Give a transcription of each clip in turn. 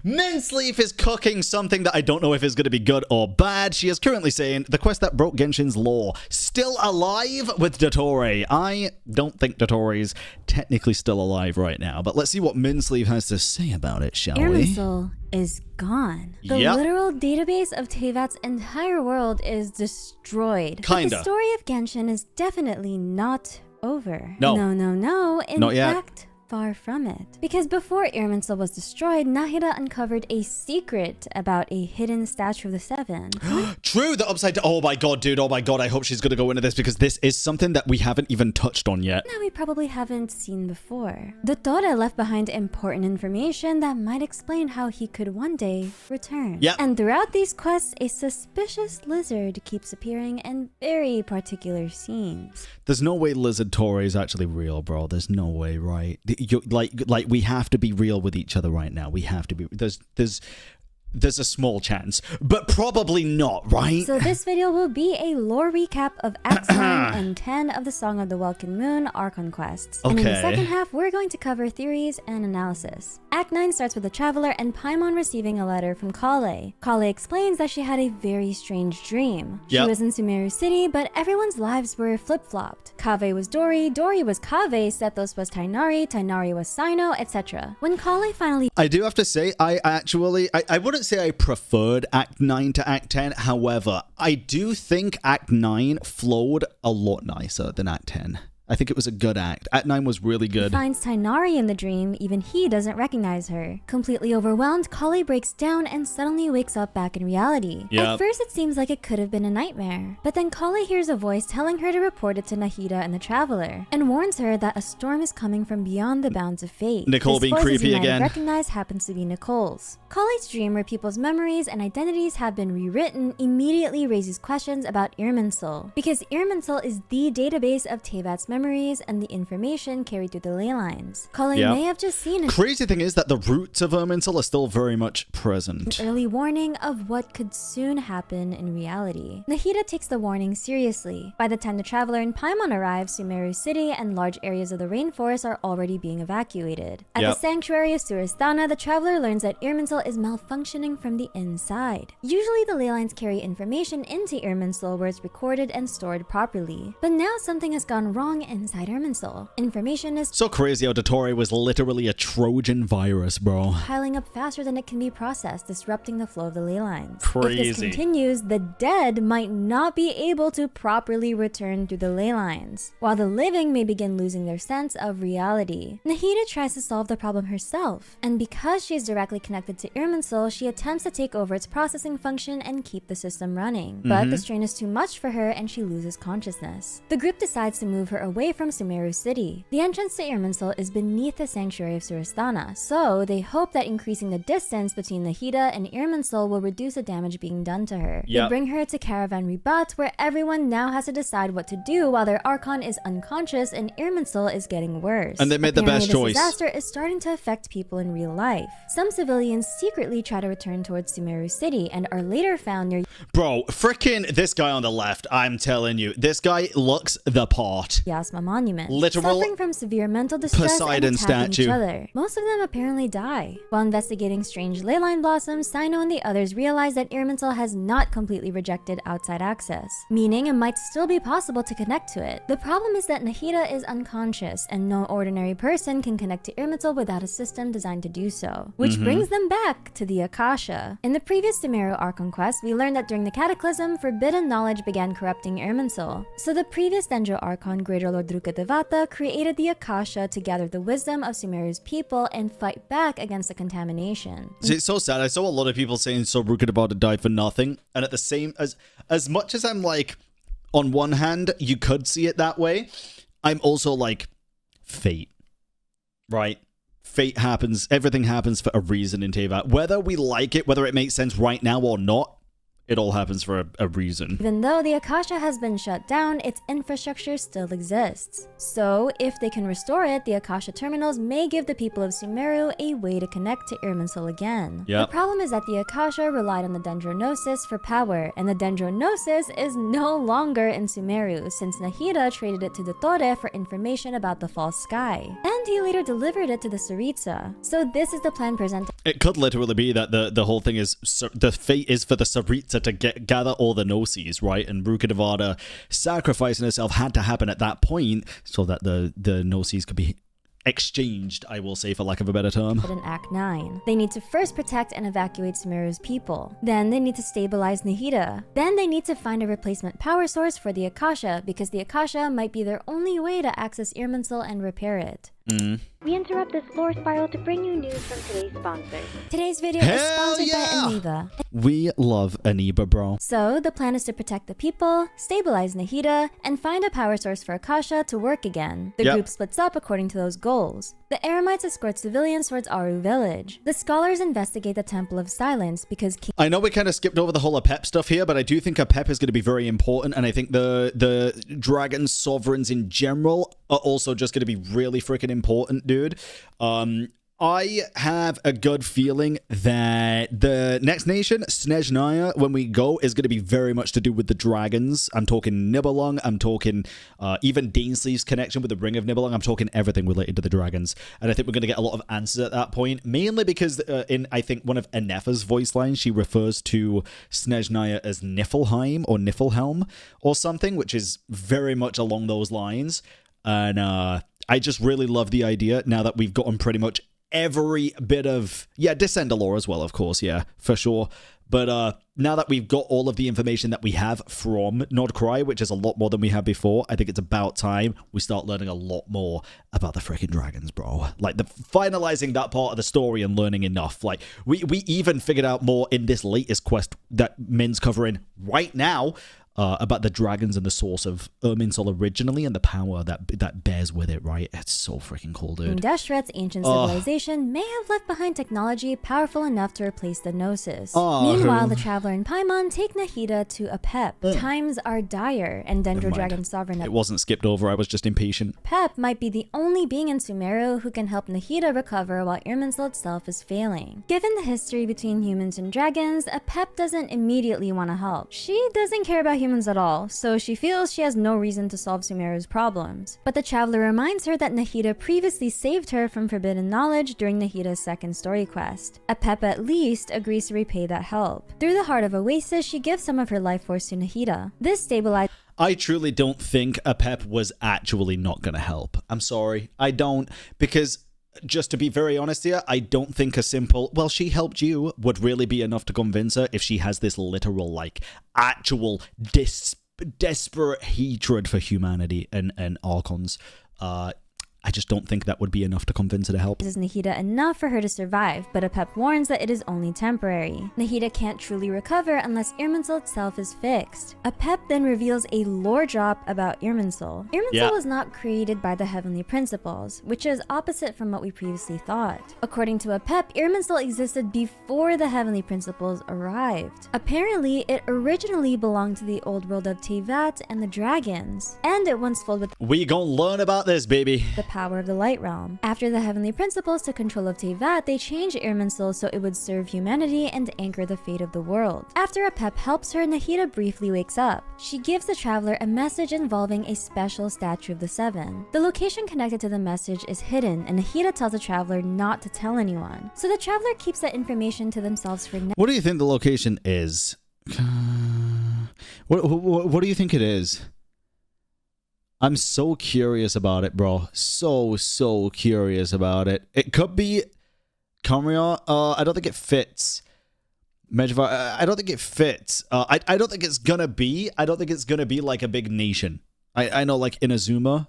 Minsleaf is cooking something that I don't know if is going to be good or bad. She is currently saying, the quest that broke Genshin's lore, still alive with Dottore. I don't think Dottore is technically still alive right now, but let's see what Minsleaf has to say about it, shall we? Irminsul is gone. The literal database of Teyvat's entire world is destroyed. Kinda. But the story of Genshin is definitely not over. No. No. In Not yet. fact, far from it. Because before Irminsul was destroyed, Nahida uncovered a secret about a hidden statue of the Seven. True, the upside down. Oh my god, dude. Oh my god, I hope she's going to go into this because this is something that we haven't even touched on yet. That we probably haven't seen before. Dottore left behind important information that might explain how he could one day return. Yep. And throughout these quests, a suspicious lizard keeps appearing in very particular scenes. There's no way Lizard Tori is actually real, bro. There's no way, right? Like we have to be real with each other right now. We have to be. There's a small chance, but probably not, right? So this video will be a lore recap of Acts 9 and 10 of the Song of the Welkin Moon Archon quests. And in the second half, we're going to cover theories and analysis. Act 9 starts with the Traveler and Paimon receiving a letter from Kale. Kale explains that she had a very strange dream. She was in Sumeru City, but everyone's lives were flip-flopped. Kaveh was Dori, Dori was Kaveh, Sethos was Tainari, Tainari was Sino, etc. When Kale finally... I do have to say, I wouldn't say I preferred Act 9 to Act 10. However, I do think Act 9 flowed a lot nicer than Act 10. I think it was a good act. Act 9 was really good. He finds Tainari in the dream, even he doesn't recognize her. Completely overwhelmed, Kale breaks down and suddenly wakes up back in reality. At first it seems like it could have been a nightmare, but then Kale hears a voice telling her to report it to Nahida and the Traveler, and warns her that a storm is coming from beyond the bounds of fate. Nicole being creepy again. Recognize happens to be Nicole's. Kale's dream, where people's memories and identities have been rewritten, immediately raises questions about Irminsul, because Irminsul is the database of Teyvat's memories and the information carried through the ley lines. Kale may have just seen Crazy thing is that the roots of Irminsul are still very much present. An early warning of what could soon happen in reality. Nahida takes the warning seriously. By the time the Traveler and Paimon arrive, Sumeru City and large areas of the rainforest are already being evacuated. At the sanctuary of Suristana, the Traveler learns that Irminsul is malfunctioning from the inside. Usually the ley lines carry information into Irminsul where it's recorded and stored properly. But now something has gone wrong inside Irminsul. Information is so crazy how Dottore was literally a Trojan virus, bro. Piling up faster than it can be processed, disrupting the flow of the ley lines. Crazy. If this continues, the dead might not be able to properly return through the ley lines, while the living may begin losing their sense of reality. Nahida tries to solve the problem herself, and because she's directly connected to Irminsul, she attempts to take over its processing function and keep the system running. But the strain is too much for her and she loses consciousness. The group decides to move her away from Sumeru City. The entrance to Irminsul is beneath the sanctuary of Suristana, so they hope that increasing the distance between Nahida and Irminsul will reduce the damage being done to her. They bring her to Caravan Ribat, where everyone now has to decide what to do while their Archon is unconscious and Irminsul is getting worse. And they made the best choice. This disaster is starting to affect people in real life. Some civilians secretly try to return towards Sumeru City and are later found near... Bro, frickin' this guy on the left, I'm telling you, this guy looks the part. Yasma Monument. Literal suffering from severe mental distress Poseidon and attacking statue. each other. Most of them apparently die. While investigating strange ley line blossoms, Sino and the others realize that Irminsul has not completely rejected outside access, meaning it might still be possible to connect to it. The problem is that Nahida is unconscious, and no ordinary person can connect to Irminsul without a system designed to do so, which brings them back to the Akasha. In the previous Sumeru Archon quest, we learned that during the Cataclysm, forbidden knowledge began corrupting Irminsul. So the previous Dendro Archon, Greater Lord Drukadevata, created the Akasha to gather the wisdom of Sumeru's people and fight back against the contamination. See, it's so sad. I saw a lot of people saying so Drukadevata died for nothing, and at the same as much as I'm like, on one hand, you could see it that way, I'm also like, fate, right? Fate happens. Everything happens for a reason in Teyvat. Whether we like it, whether it makes sense right now or not, it all happens for a reason. Even though the Akasha has been shut down, its infrastructure still exists. So, if they can restore it, the Akasha terminals may give the people of Sumeru a way to connect to Irminsul again. Yep. The problem is that the Akasha relied on the Dendronosis for power, and the Dendronosis is no longer in Sumeru since Nahida traded it to Dottore for information about the false sky. And he later delivered it to the Saritsa. So this is the plan presented. It could literally be that the whole thing is, the fate is for the Saritsa to gather all the Gnosis, right? And Rukkhadevada sacrificing herself had to happen at that point so that the Gnosis could be exchanged, I will say, for lack of a better term. In Act 9. They need to first protect and evacuate Sumeru's people. Then they need to stabilize Nahida. Then they need to find a replacement power source for the Akasha, because the Akasha might be their only way to access Irminsul and repair it. We interrupt this lore spiral to bring you news from today's sponsors. Today's video is sponsored by Aniva. We love Aniba, bro. So, the plan is to protect the people, stabilize Nahida, and find a power source for Akasha to work again. The group splits up according to those goals. The Eremites escort civilians towards Aru village. The scholars investigate the Temple of Silence because I know we kind of skipped over the whole Apep stuff here, but I do think Apep is going to be very important, and I think the Dragon Sovereigns in general are also just going to be really freaking important, dude. I have a good feeling that the next nation, Snezhnaya, when we go, is going to be very much to do with the dragons. I'm talking Nibelung. I'm talking even Dainsleif's connection with the Ring of Nibelung. I'm talking everything related to the dragons. And I think we're going to get a lot of answers at that point, mainly because in, I think, one of Enefa's voice lines, she refers to Snezhnaya as Niflheim or Niflhelm or something, which is very much along those lines. And I just really love the idea now that we've gotten pretty much every bit of, Descender lore as well, of course, for sure. But now that we've got all of the information that we have from Nordcry, which is a lot more than we had before, I think it's about time we start learning a lot more about the freaking dragons, bro. Like, finalizing that part of the story and learning enough. Like, we even figured out more in this latest quest that Min's covering right now, about the dragons and the source of Irminsul originally and the power that bears with it, right? It's so freaking cool, dude. Deshret's ancient civilization may have left behind technology powerful enough to replace the Gnosis. Meanwhile, the Traveler and Paimon take Nahida to Apep. Times are dire, and Dendro Dragon Sovereign It wasn't skipped over, I was just impatient. Apep might be the only being in Sumeru who can help Nahida recover while Irminsul itself is failing. Given the history between humans and dragons, Apep doesn't immediately want to help. She doesn't care about humans at all, so she feels she has no reason to solve Sumeru's problems. But the Traveler reminds her that Nahida previously saved her from forbidden knowledge during Nahida's second story quest. Apep at least agrees to repay that help. Through the Heart of Oasis, she gives some of her life force to Nahida. This stabilizes. I truly don't think Apep was actually not going to help. I'm sorry. I don't, because just to be very honest here, I don't think a simple, well, she helped you would really be enough to convince her if she has this literal, like, actual desperate hatred for humanity and Archons. I just don't think that would be enough to convince her to help. Is Nahida enough for her to survive, but Apep warns that it is only temporary. Nahida can't truly recover unless Irminsul itself is fixed. Apep then reveals a lore drop about Irminsul. Irminsul was not created by the Heavenly Principles, which is opposite from what we previously thought. According to Apep, Irminsul existed before the Heavenly Principles arrived. Apparently, it originally belonged to the old world of Teyvat and the dragons, and it once filled with We gonna learn about this, baby. the power of the Light Realm. After the Heavenly Principles took control of Teyvat, they changed Irminsul so it would serve humanity and anchor the fate of the world. After Apep helps her, Nahida briefly wakes up. She gives the Traveler a message involving a special statue of the Seven. The location connected to the message is hidden, and Nahida tells the Traveler not to tell anyone. So the Traveler keeps that information to themselves for now. What do you think the location is? What do you think it is? I'm so curious about it, bro. So curious about it. It could be Kamria. I don't think it fits. Medjvar, I don't think it fits. I don't think it's gonna be. I don't think it's gonna be like a big nation. I know like Inazuma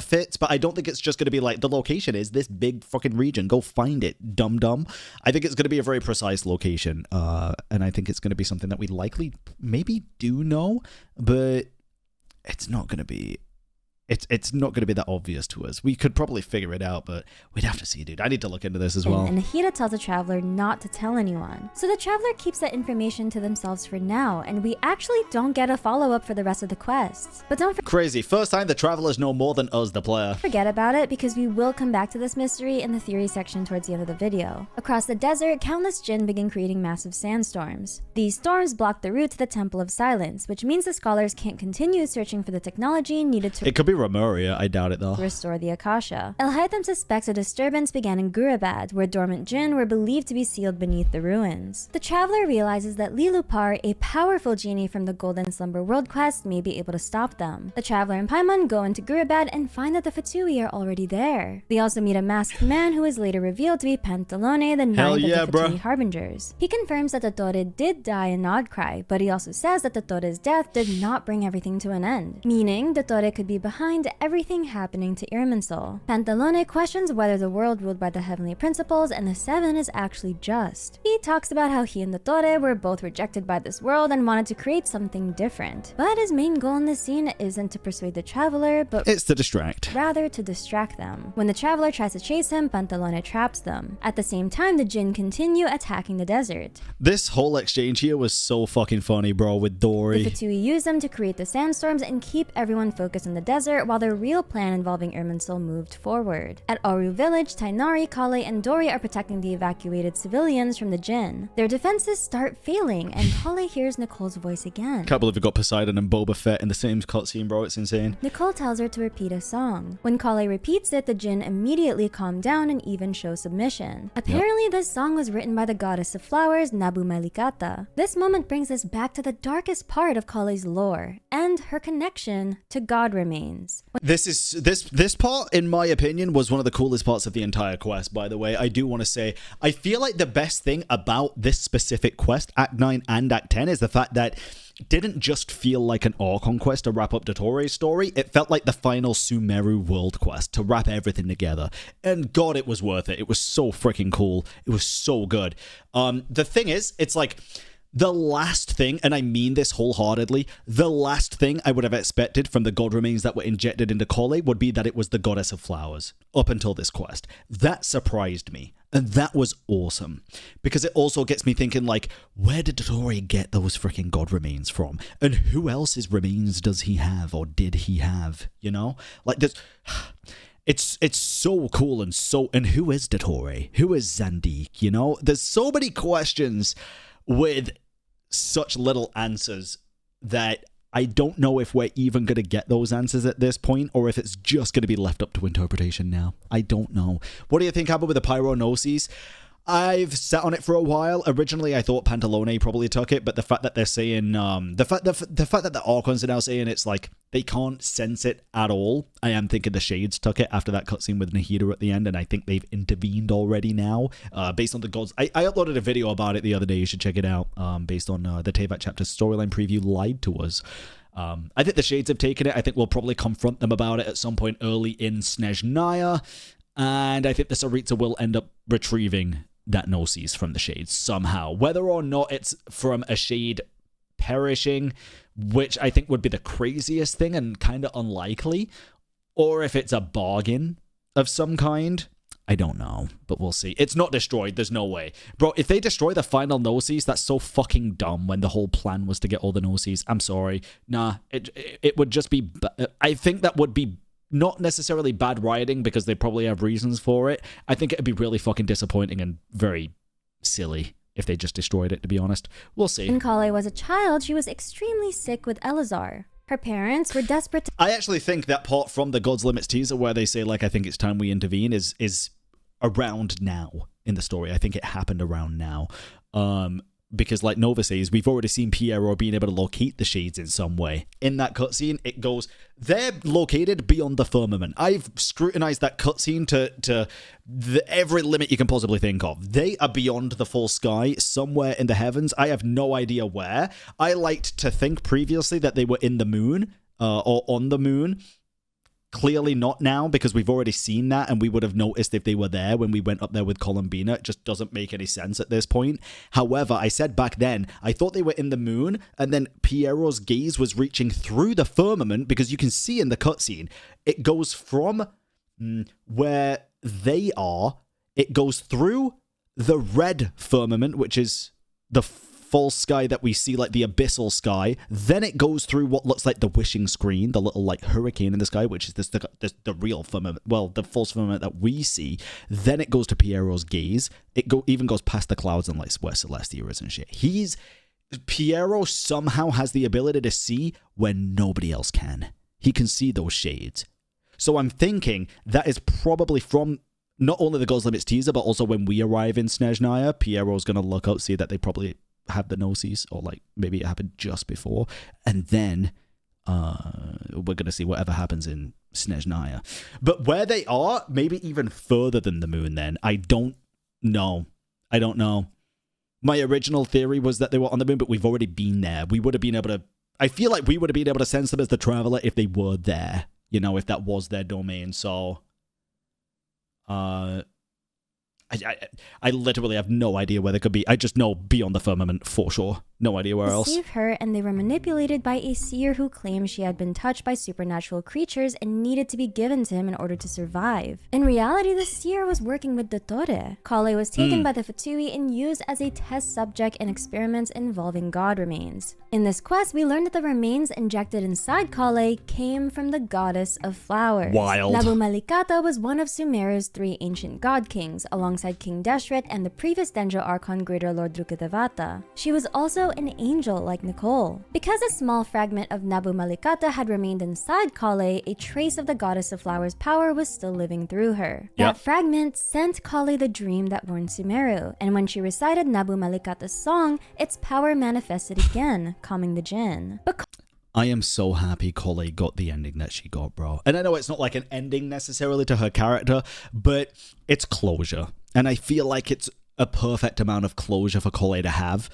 fits, but I don't think it's just gonna be like the location is this big fucking region. Go find it, dum. I think it's gonna be a very precise location, and I think it's gonna be something that we likely maybe do know, but it's not going to be it's not going to be that obvious to us. We could probably figure it out, but we'd have to see, dude. I need to look into this as well. And Nahida tells the traveler not to tell anyone. So the traveler keeps that information to themselves for now, and we actually don't get a follow-up for the rest of the quests. But don't Crazy. First time the travelers know more than us, the player. forget about it, because we will come back to this mystery in the theory section towards the end of the video. Across the desert, countless jinn begin creating massive sandstorms. These storms block the route to the Temple of Silence, which means the scholars can't continue searching for the technology needed to It could be Remuria. I doubt it though. restore the Akasha. HYTE suspects a disturbance began in Gurabad, where dormant jinn were believed to be sealed beneath the ruins. The traveler realizes that Lilupar, a powerful genie from the Golden Slumber World quest, may be able to stop them. The traveler and Paimon go into Gurabad and find that the Fatui are already there. They also meet a masked man who is later revealed to be Pantalone, the ninth of the Fatui Harbingers. He confirms that Dottore did die in Nodcry, but he also says that Dottore's death did not bring everything to an end, meaning Dottore could be behind everything happening to Irminsul. Pantalone questions whether the world ruled by the heavenly principles and the Seven is actually just. He talks about how he and Dottore were both rejected by this world and wanted to create something different. But his main goal in this scene isn't to persuade the traveler, but it's to distract. Rather to distract them. When the traveler tries to chase him, Pantalone traps them. At the same time, the jinn continue attacking the desert. This whole exchange here was so fucking funny, bro, with Dory. The Fatui use them to create the sandstorms and keep everyone focused on the desert while their real plan involving Irminsul moved forward. At Aru village, Tainari, Kale, and Dory are protecting the evacuated civilians from the jinn. Their defenses start failing, and Kale hears Nicole's voice again. Can't believe we got Poseidon and Boba Fett in the same cutscene, bro. It's insane. Nicole tells her to repeat a song. When Kale repeats it, the jinn immediately calm down and even show submission. Apparently, this song was written by the goddess of flowers, Nabu Malikata. This moment brings us back to the darkest part of Kale's lore, and her connection to God remains. This part, in my opinion, was one of the coolest parts of the entire quest, by the way. I do want to say, I feel like the best thing about this specific quest, Act 9 and Act 10, is the fact that it didn't just feel like an Archon quest to wrap up Dottore's story, it felt like the final Sumeru world quest to wrap everything together. And God, it was worth it. It was so freaking cool. It was so good. The thing is, it's like, the last thing, and I mean this wholeheartedly, the last thing I would have expected from the god remains that were injected into Kale would be that it was the goddess of flowers, up until this quest. That surprised me, and that was awesome, because it also gets me thinking, like, where did Dottore get those freaking god remains from? And who else's remains does he have, or did he have, you know? Like, this... It's so cool, and who is Dottore? Who is Zandik, you know? There's so many questions with such little answers that I don't know if we're even going to get those answers at this point, or if it's just going to be left up to interpretation now. I don't know. What do you think happened with the Pyronosis? I've sat on it for a while. Originally, I thought Pantalone probably took it, but the fact that they're saying, the fact that the Archons are now saying it's like they can't sense it at all, I am thinking the Shades took it after that cutscene with Nahida at the end, and I think they've intervened already now, based on the gods. I uploaded a video about it the other day. You should check it out, based on the Teyvat chapter storyline preview lied to us. I think the Shades have taken it. I think we'll probably confront them about it at some point early in Snezhnaya, and I think the Tsaritsa will end up retrieving that Gnosis from the Shades somehow. Whether or not it's from a Shade perishing, which I think would be the craziest thing and kind of unlikely, or if it's a bargain of some kind, I don't know, but we'll see. It's not destroyed, there's no way. Bro, if they destroy the final Gnosis, that's so fucking dumb when the whole plan was to get all the Gnosis. I'm sorry. Nah, it would just be... I think that would be not necessarily bad writing, because they probably have reasons for it. I think it'd be really fucking disappointing and very silly if they just destroyed it, to be honest. We'll see. When Kale was a child, she was extremely sick with Elazar. Her parents were desperate to... I actually think that part from the God's Limits teaser where they say, like, I think it's time we intervene is around now in the story. I think it happened around now. Because like Nova says, we've already seen Piero being able to locate the Shades in some way. In that cutscene, it goes, they're located beyond the firmament. I've scrutinized that cutscene to every limit you can possibly think of. They are beyond the full sky, somewhere in the heavens. I have no idea where. I liked to think previously that they were in the moon, or on the moon. Clearly not now, because we've already seen that, and we would have noticed if they were there when we went up there with Columbina. It just doesn't make any sense at this point. However, I said back then, I thought they were in the moon, and then Piero's gaze was reaching through the firmament, because you can see in the cutscene, it goes from where they are, it goes through the red firmament, which is the false sky that we see, like the abyssal sky. Then it goes through what looks like the wishing screen, the little like hurricane in the sky, which is the real firmament, well, the false firmament that we see. Then it goes to Piero's gaze. It even goes past the clouds and like where Celestia is and shit. Piero somehow has the ability to see when nobody else can. He can see those shades. So I'm thinking that is probably from not only the Goals Limits teaser, but also when we arrive in Snezhnaya, Piero's going to look out, see that they probably have the gnosis, or like maybe it happened just before, and then we're gonna see whatever happens in Snezhnaya. But where they are, maybe even further than the moon. Then I don't know. My original theory was that they were on the moon, but we've already been there. We would have been able to. I feel like we would have been able to sense them as the Traveler if they were there. You know, if that was their domain. So, I literally have no idea where they could be. I just know beyond the firmament for sure. No idea where else. Deceived her, and they were manipulated by a seer who claimed she had been touched by supernatural creatures and needed to be given to him in order to survive. In reality, the seer was working with Dottore. Kale was taken by the Fatui and used as a test subject in experiments involving god remains. In this quest, we learned that the remains injected inside Kale came from the goddess of flowers. Wild. Nabu Malikata was one of Sumeru's 3 ancient god kings, alongside King Deshret and the previous Dendro Archon Greater Lord Drukadevata. She was also an angel like Nicole. Because a small fragment of Nabu Malikata had remained inside Kale, a trace of the goddess of flowers' power was still living through her. That fragment sent Kale the dream that warned Sumeru, and when she recited Nabu Malikata's song, its power manifested again, calming the jinn. But I am so happy Kale got the ending that she got, bro. And I know it's not like an ending necessarily to her character, but it's closure. And I feel like it's a perfect amount of closure for Kale to have,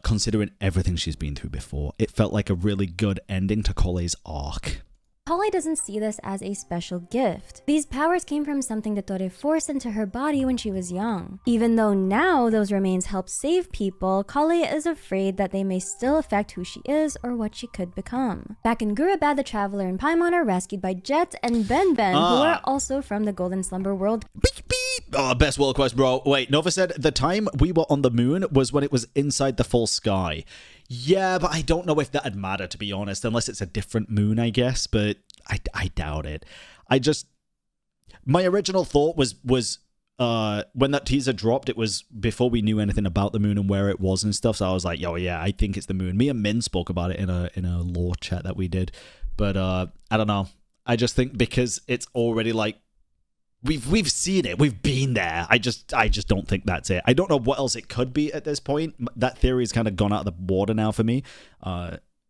considering everything she's been through before. It felt like a really good ending to Kale's arc. Kale doesn't see this as a special gift. These powers came from something Dottore forced into her body when she was young. Even though now those remains help save people, Kale is afraid that they may still affect who she is or what she could become. Back in Gurabad, the Traveler and Paimon are rescued by Jet and Ben, who are also from the Golden Slumber world. Beep, beep. Oh, best world quest, bro. Wait, Nova said the time we were on the moon was when it was inside the full sky. Yeah, but I don't know if that'd matter, to be honest, unless it's a different moon, I guess, but I doubt it. My original thought was when that teaser dropped, it was before we knew anything about the moon and where it was and stuff, so I was like, yo, yeah, I think it's the moon. Me and Min spoke about it in a lore chat that we did, but I don't know. I just think because it's already like, We've seen it. We've been there. I just don't think that's it. I don't know what else it could be at this point. That theory's kind of gone out of the water now for me.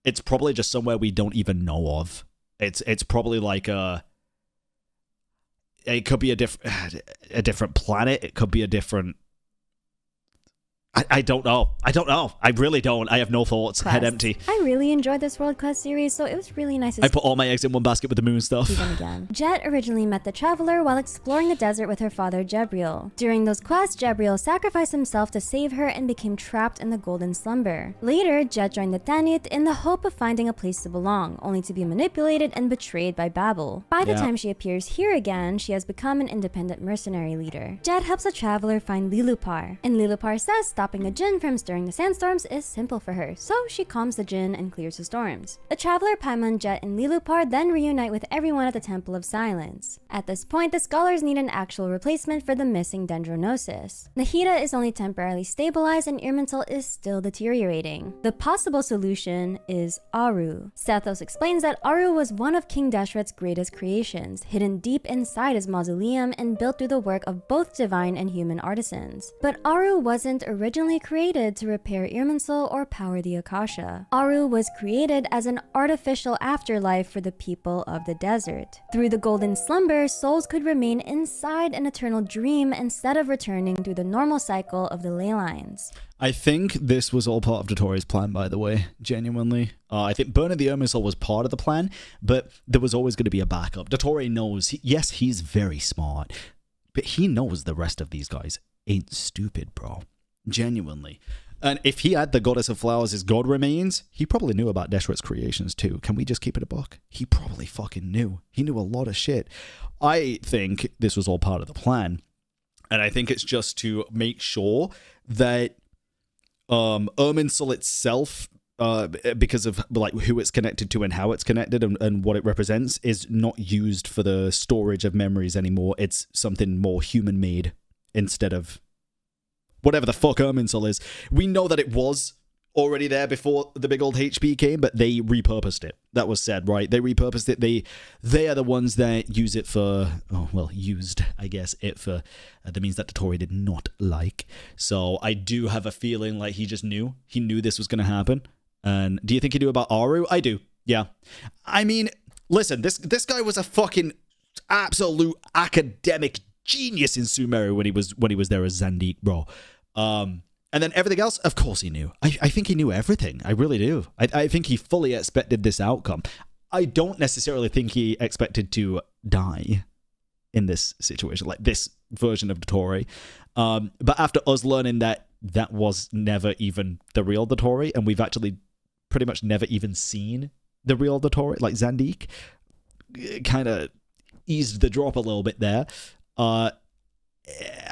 It's probably just somewhere we don't even know of. It's probably like it could be a different planet. It could be a different. I don't know. I really don't. I have no thoughts. Quest. Head empty. I really enjoyed this World Quest series, so it was really nice to I put all my eggs in one basket with the moon stuff. see them again. Jet originally met the Traveler while exploring the desert with her father Jebriel. During those quests, Jebriel sacrificed himself to save her and became trapped in the Golden Slumber. Later, Jet joined the Tanit in the hope of finding a place to belong, only to be manipulated and betrayed by Babel. By the time she appears here again, she has become an independent mercenary leader. Jet helps the Traveler find Lilupar, and Lilupar says stopping the Jinn from stirring the sandstorms is simple for her, so she calms the Jinn and clears the storms. The Traveler, Paimon, Jet, and Lilupar then reunite with everyone at the Temple of Silence. At this point, the scholars need an actual replacement for the missing Dendronosis. Nahida is only temporarily stabilized and Irminsul is still deteriorating. The possible solution is Aru. Sethos explains that Aru was one of King Deshret's greatest creations, hidden deep inside his mausoleum and built through the work of both divine and human artisans. But Aru wasn't originally originally created to repair Irminsul or power the Akasha. Aru was created as an artificial afterlife for the people of the desert. Through the golden slumber, souls could remain inside an eternal dream instead of returning through the normal cycle of the ley lines. I think this was all part of Dottore's plan, by the way, genuinely. I think burning the Irminsul was part of the plan, but there was always going to be a backup. Dottore knows, yes, he's very smart, but he knows the rest of these guys ain't stupid, bro. Genuinely. And if he had the Goddess of Flowers as God remains, he probably knew about Deshret's creations too. Can we just keep it a buck? He probably fucking knew. He knew a lot of shit. I think this was all part of the plan. And I think it's just to make sure that Irminsul itself, because of like who it's connected to and how it's connected and what it represents, is not used for the storage of memories anymore. It's something more human-made instead of whatever the fuck Irminsul is. We know that it was already there before the big old HP came, but they repurposed it. That was said, right? They repurposed it. They are the ones that use it for, used, I guess, it for the means that Dottore did not like. So I do have a feeling like he just knew. He knew this was going to happen. And do you think he knew about Aru? I do. Yeah. I mean, listen, this guy was a fucking absolute academic genius in Sumeru when he was there as Zandik, bro. And then everything else, of course he knew. I think he knew everything. I really do. I think he fully expected this outcome. I don't necessarily think he expected to die in this situation, like this version of Dottore. But after us learning that was never even the real Dottore, and we've actually pretty much never even seen the real Dottore, like Zandik, kind of eased the drop a little bit there.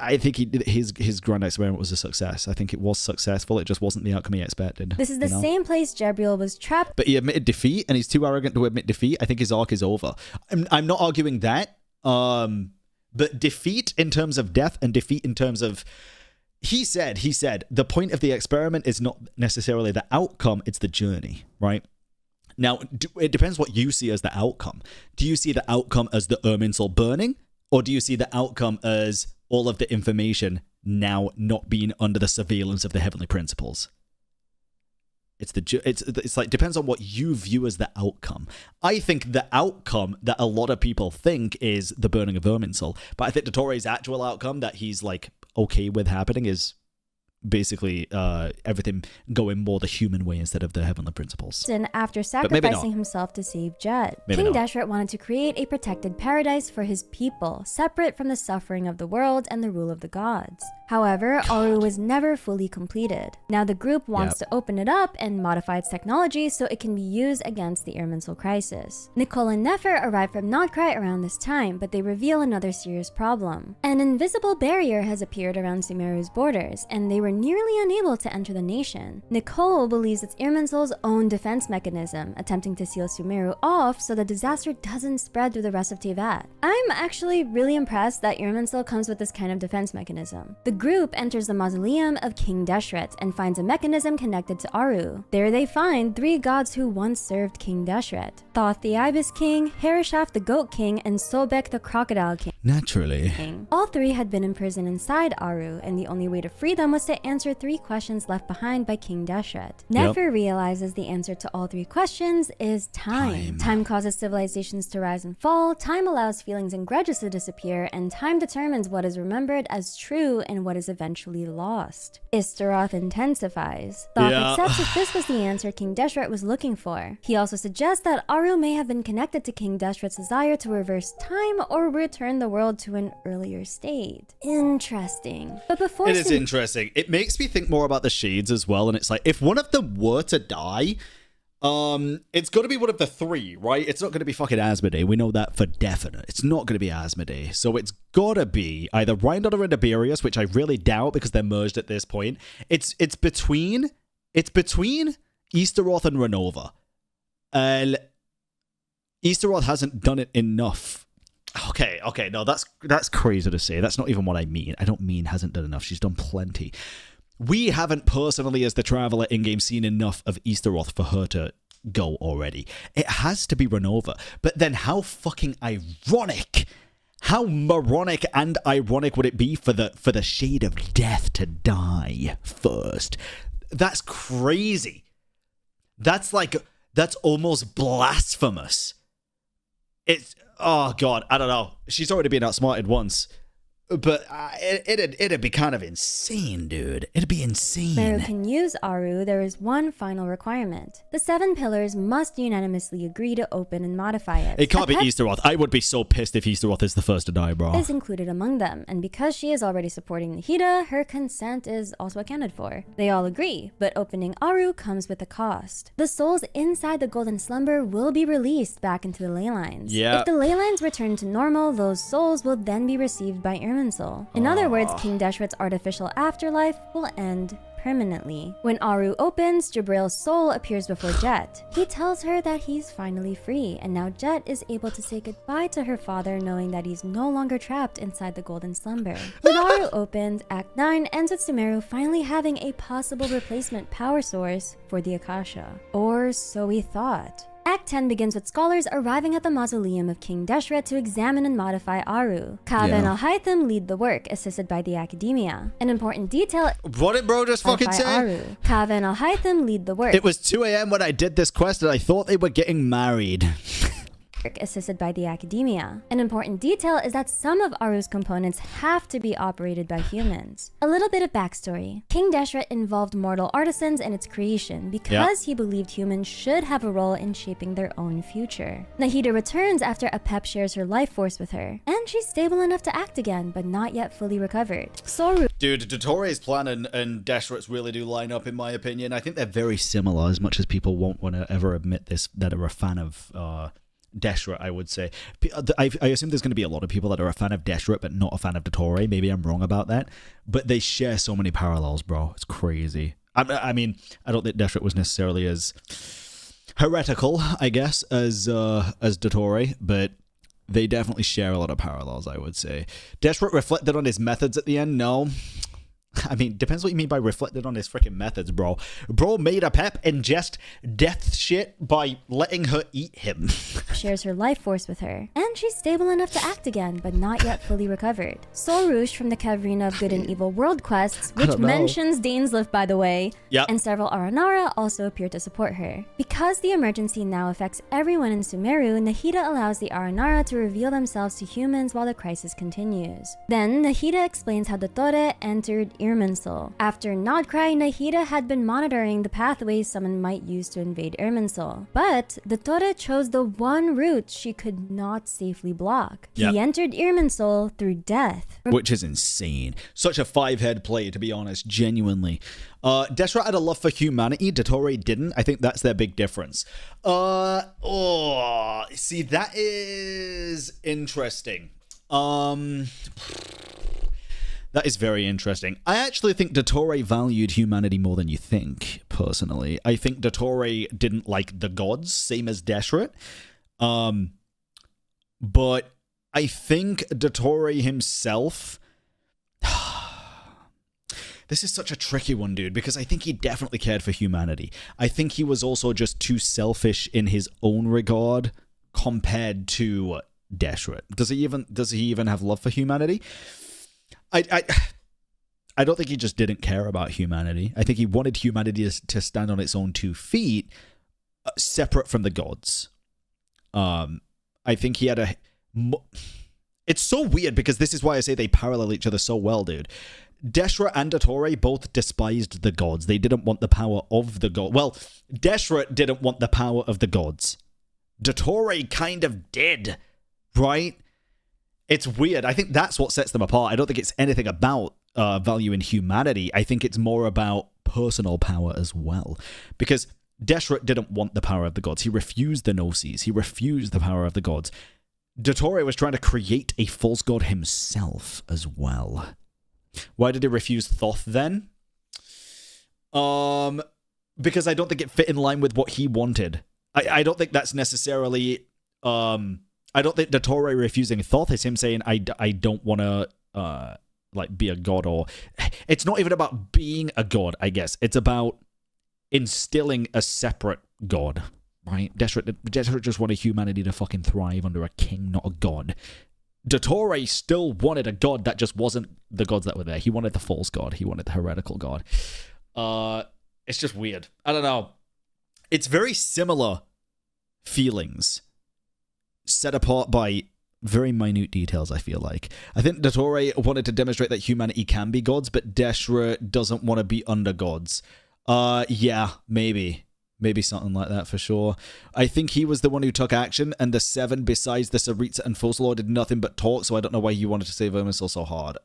I think his grand experiment was a success. I think it was successful. It just wasn't the outcome he expected. This is the same place Jabriel was trapped. But he admitted defeat, and he's too arrogant to admit defeat. I think his arc is over. I'm not arguing that. But defeat in terms of death and defeat in terms of... He said, the point of the experiment is not necessarily the outcome, it's the journey, right? Now, it depends what you see as the outcome. Do you see the outcome as the Irminsul burning? Or do you see the outcome as all of the information now not being under the surveillance of the heavenly principles? It's like, depends on what you view as the outcome. I think the outcome that a lot of people think is the burning of Irminsul, but I think Dottore's actual outcome that he's like okay with happening is basically everything going more the human way instead of the heavenly principles. And after sacrificing himself to save Jed, King Deshret wanted to create a protected paradise for his people, separate from the suffering of the world and the rule of the gods. However, Aru was never fully completed. Now the group wants to open it up and modify its technology so it can be used against the Irminsul crisis. Nicole and Nefer arrive from Notcry around this time, but they reveal another serious problem. An invisible barrier has appeared around Sumeru's borders, and they were nearly unable to enter the nation. Nicole believes it's Irminsul's own defense mechanism, attempting to seal Sumeru off so the disaster doesn't spread through the rest of Teyvat. I'm actually really impressed that Irminsul comes with this kind of defense mechanism. The group enters the mausoleum of King Deshret and finds a mechanism connected to Aru. There they find 3 gods who once served King Deshret: Thoth the Ibis King, Harishaf the Goat King, and Sobek the Crocodile King. Naturally. All 3 had been imprisoned inside Aru, and the only way to free them was to answer 3 questions left behind by King Deshret. Nefer realizes the answer to all 3 questions is time. Time causes civilizations to rise and fall, time allows feelings and grudges to disappear, and time determines what is remembered as true and what is eventually lost. Istaroth intensifies. Thoth accepts that this was the answer King Deshret was looking for. He also suggests that Aru may have been connected to King Deshret's desire to reverse time or return the world to an earlier state. Interesting. But before it is interesting. It makes me think more about the shades as well, and it's like, if one of them were to die, it's got to be one of the 3, right? It's not going to be fucking Asmodee. We know that for definite. It's not going to be Asmodee. So it's got to be either Rhindon or Tiberius, which I really doubt because they're merged at this point. It's between Easteroth and Renova. Easteroth hasn't done it enough. Okay, no, that's crazy to say. That's not even what I mean. I don't mean hasn't done enough. She's done plenty. We haven't personally, as the Traveler in-game, seen enough of Easteroth for her to go already. It has to be Renova. But then how fucking ironic How moronic and ironic would it be for the shade of death to die first? That's crazy. That's almost blasphemous. It's, oh god, I don't know. She's already been outsmarted once. But it'd be kind of insane, dude. It'd be insane. Meru can use Aru, there is one final requirement. The 7 pillars must unanimously agree to open and modify it. It can't be Easteroth. I would be so pissed if Easteroth is the first to die, bro. Is included among them, and because she is already supporting Nahida, her consent is also accounted for. They all agree, but opening Aru comes with a cost. The souls inside the Golden Slumber will be released back into the ley lines. Yeah. If the ley lines return to normal, those souls will then be received by Irminsul. In other words, King Deshret's artificial afterlife will end permanently. When Aru opens, Jabril's soul appears before Jet. He tells her that he's finally free, and now Jet is able to say goodbye to her father, knowing that he's no longer trapped inside the Golden Slumber. When Aru opens, Act 9 ends with Sumeru finally having a possible replacement power source for the Akasha. Or so we thought. Act 10 begins with scholars arriving at the mausoleum of King Deshret to examine and modify Aru. Kava and Al-Haytham lead the work, assisted by the academia. An important detail... What did bro just fucking say? Aru. Kava and Al-Haytham lead the work. It was 2 a.m. when I did this quest and I thought they were getting married. Assisted by the academia. An important detail is that some of Aru's components have to be operated by humans. A little bit of backstory. King Deshret involved mortal artisans in its creation because he believed humans should have a role in shaping their own future. Nahida returns after Apep shares her life force with her, and she's stable enough to act again, but not yet fully recovered. Soru... Dude, Dottore's plan and Deshret's really do line up, in my opinion. I think they're very similar, as much as people won't want to ever admit this, that are a fan of... Deshret, I would say. I assume there's going to be a lot of people that are a fan of Deshret but not a fan of Dottore. Maybe I'm wrong about that. But they share so many parallels, bro. It's crazy. I mean, I don't think Deshret was necessarily as heretical, I guess, as Dottore, but they definitely share a lot of parallels, I would say. Deshret reflected on his methods at the end? No. I mean, depends what you mean by reflected on his freaking methods, bro. Bro made Apep ingest death shit by letting her eat him. Shares her life force with her, and she's stable enough to act again, but not yet fully recovered. Sol Rouge from the Caverina of Good and Evil World Quests, which mentions Dainslift, by the way, and several Aranara also appear to support her. Because the emergency now affects everyone in Sumeru, Nahida allows the Aranara to reveal themselves to humans while the crisis continues. Then, Nahida explains how Dottore entered Irminsul. After Nodcry, Nahida had been monitoring the pathways someone might use to invade Irminsul. But Dottore chose the one route she could not safely block. He entered Irminsul through death. Which is insane. Such a 5-head play, to be honest, genuinely. Deshret had a love for humanity, Dottore didn't. I think that's their big difference. See, that is interesting. That is very interesting. I actually think Dottore valued humanity more than you think, personally. I think Dottore didn't like the gods, same as Deshret. But I think Dottore himself... This is such a tricky one, dude, because I think he definitely cared for humanity. I think he was also just too selfish in his own regard compared to Deshret. Does he even have love for humanity? I don't think he just didn't care about humanity. I think he wanted humanity to stand on its own 2 feet, separate from the gods. I think he had It's so weird because this is why I say they parallel each other so well, dude. Deshret and Dottore both despised the gods. They didn't want the power of the gods. Well, Deshret didn't want the power of the gods. Dottore kind of did, right? It's weird. I think that's what sets them apart. I don't think it's anything about value in humanity. I think it's more about personal power as well. Because Deshret didn't want the power of the gods. He refused the Gnosis. He refused the power of the gods. Dottore was trying to create a false god himself as well. Why did he refuse Thoth then? Because I don't think it fit in line with what he wanted. I don't think that's necessarily... I don't think Dottore refusing Thoth is him saying, I don't want to, be a god, or... It's not even about being a god, I guess. It's about instilling a separate god, right? Deshret just wanted humanity to fucking thrive under a king, not a god. Dottore still wanted a god that just wasn't the gods that were there. He wanted the false god. He wanted the heretical god. It's just weird. I don't know. It's very similar feelings set apart by very minute details, I feel like. I think Dottore wanted to demonstrate that humanity can be gods, but Deshra doesn't want to be under gods. Yeah, maybe. Maybe something like that for sure. I think he was the one who took action, and the 7 besides the Saritsa and Fossilor did nothing but talk, so I don't know why you wanted to save Irminsul so hard.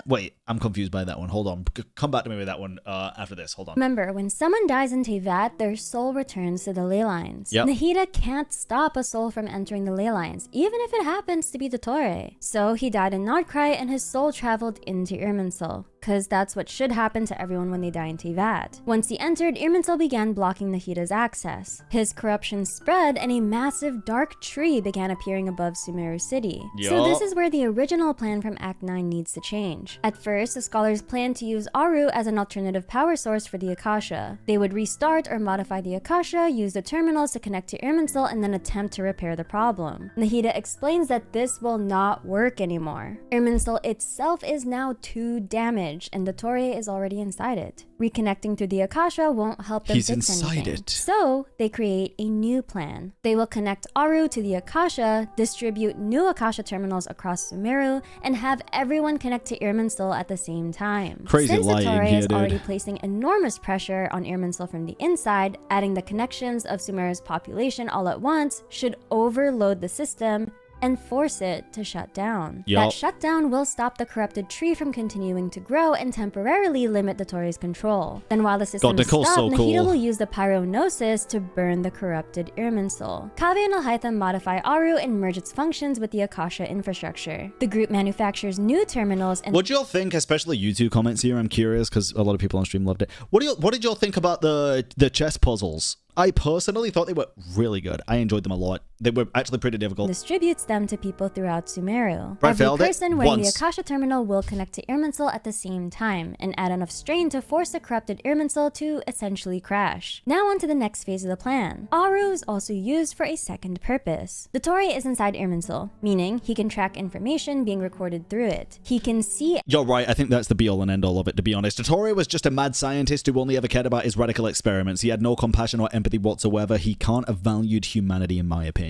Wait, I'm confused by that one. Hold on. Come back to me with that one after this. Hold on. Remember, when someone dies in Teyvat, their soul returns to the ley lines. Yep. Nahida can't stop a soul from entering the ley lines, even if it happens to be Dottore. So he died in Nordkrei, and his soul traveled into Irminsul, because that's what should happen to everyone when they die in Teyvat. Once he entered, Irminsul began blocking Nahida's access. His corruption spread, and a massive dark tree began appearing above Sumeru City. So this is where the original plan from Act 9 needs to change. At first, the scholars planned to use Aru as an alternative power source for the Akasha. They would restart or modify the Akasha, use the terminals to connect to Irminsul, and then attempt to repair the problem. Nahida explains that this will not work anymore. Irminsul itself is now too damaged, and Dottore is already inside it. Reconnecting to the Akasha won't help them fix anything. So they create a new plan. They will connect Aru to the Akasha, distribute new Akasha terminals across Sumeru, and have everyone connect to Irminsul at the same time. Crazy Since lying Dottore here, is dude. already placing enormous pressure on Irminsul from the inside, adding the connections of Sumeru's population all at once should overload the system and force it to shut down. That shutdown will stop the corrupted tree from continuing to grow and temporarily limit Dottore's control. Then while the system is stopped, Nahida will use the pyronosis to burn the corrupted Irminsul. Kaveh and HYTE modify Aru and merge its functions with the Akasha infrastructure. The group manufactures new terminals and— What do y'all think, especially you two comments here? I'm curious because a lot of people on stream loved it. What did y'all think about the chess puzzles? I personally thought they were really good. I enjoyed them a lot. They were actually pretty difficult. Distributes them to people throughout Sumeru. I Every failed it person wearing the once. Akasha terminal will connect to Irminsul at the same time and add enough strain to force the corrupted Irminsul to essentially crash. Now on to the next phase of the plan. Aru is also used for a second purpose. Dottore is inside Irminsul, meaning he can track information being recorded through it. He can see— You're right. I think that's the be-all and end-all of it, to be honest. Dottore was just a mad scientist who only ever cared about his radical experiments. He had no compassion or empathy whatsoever. He can't have valued humanity, in my opinion.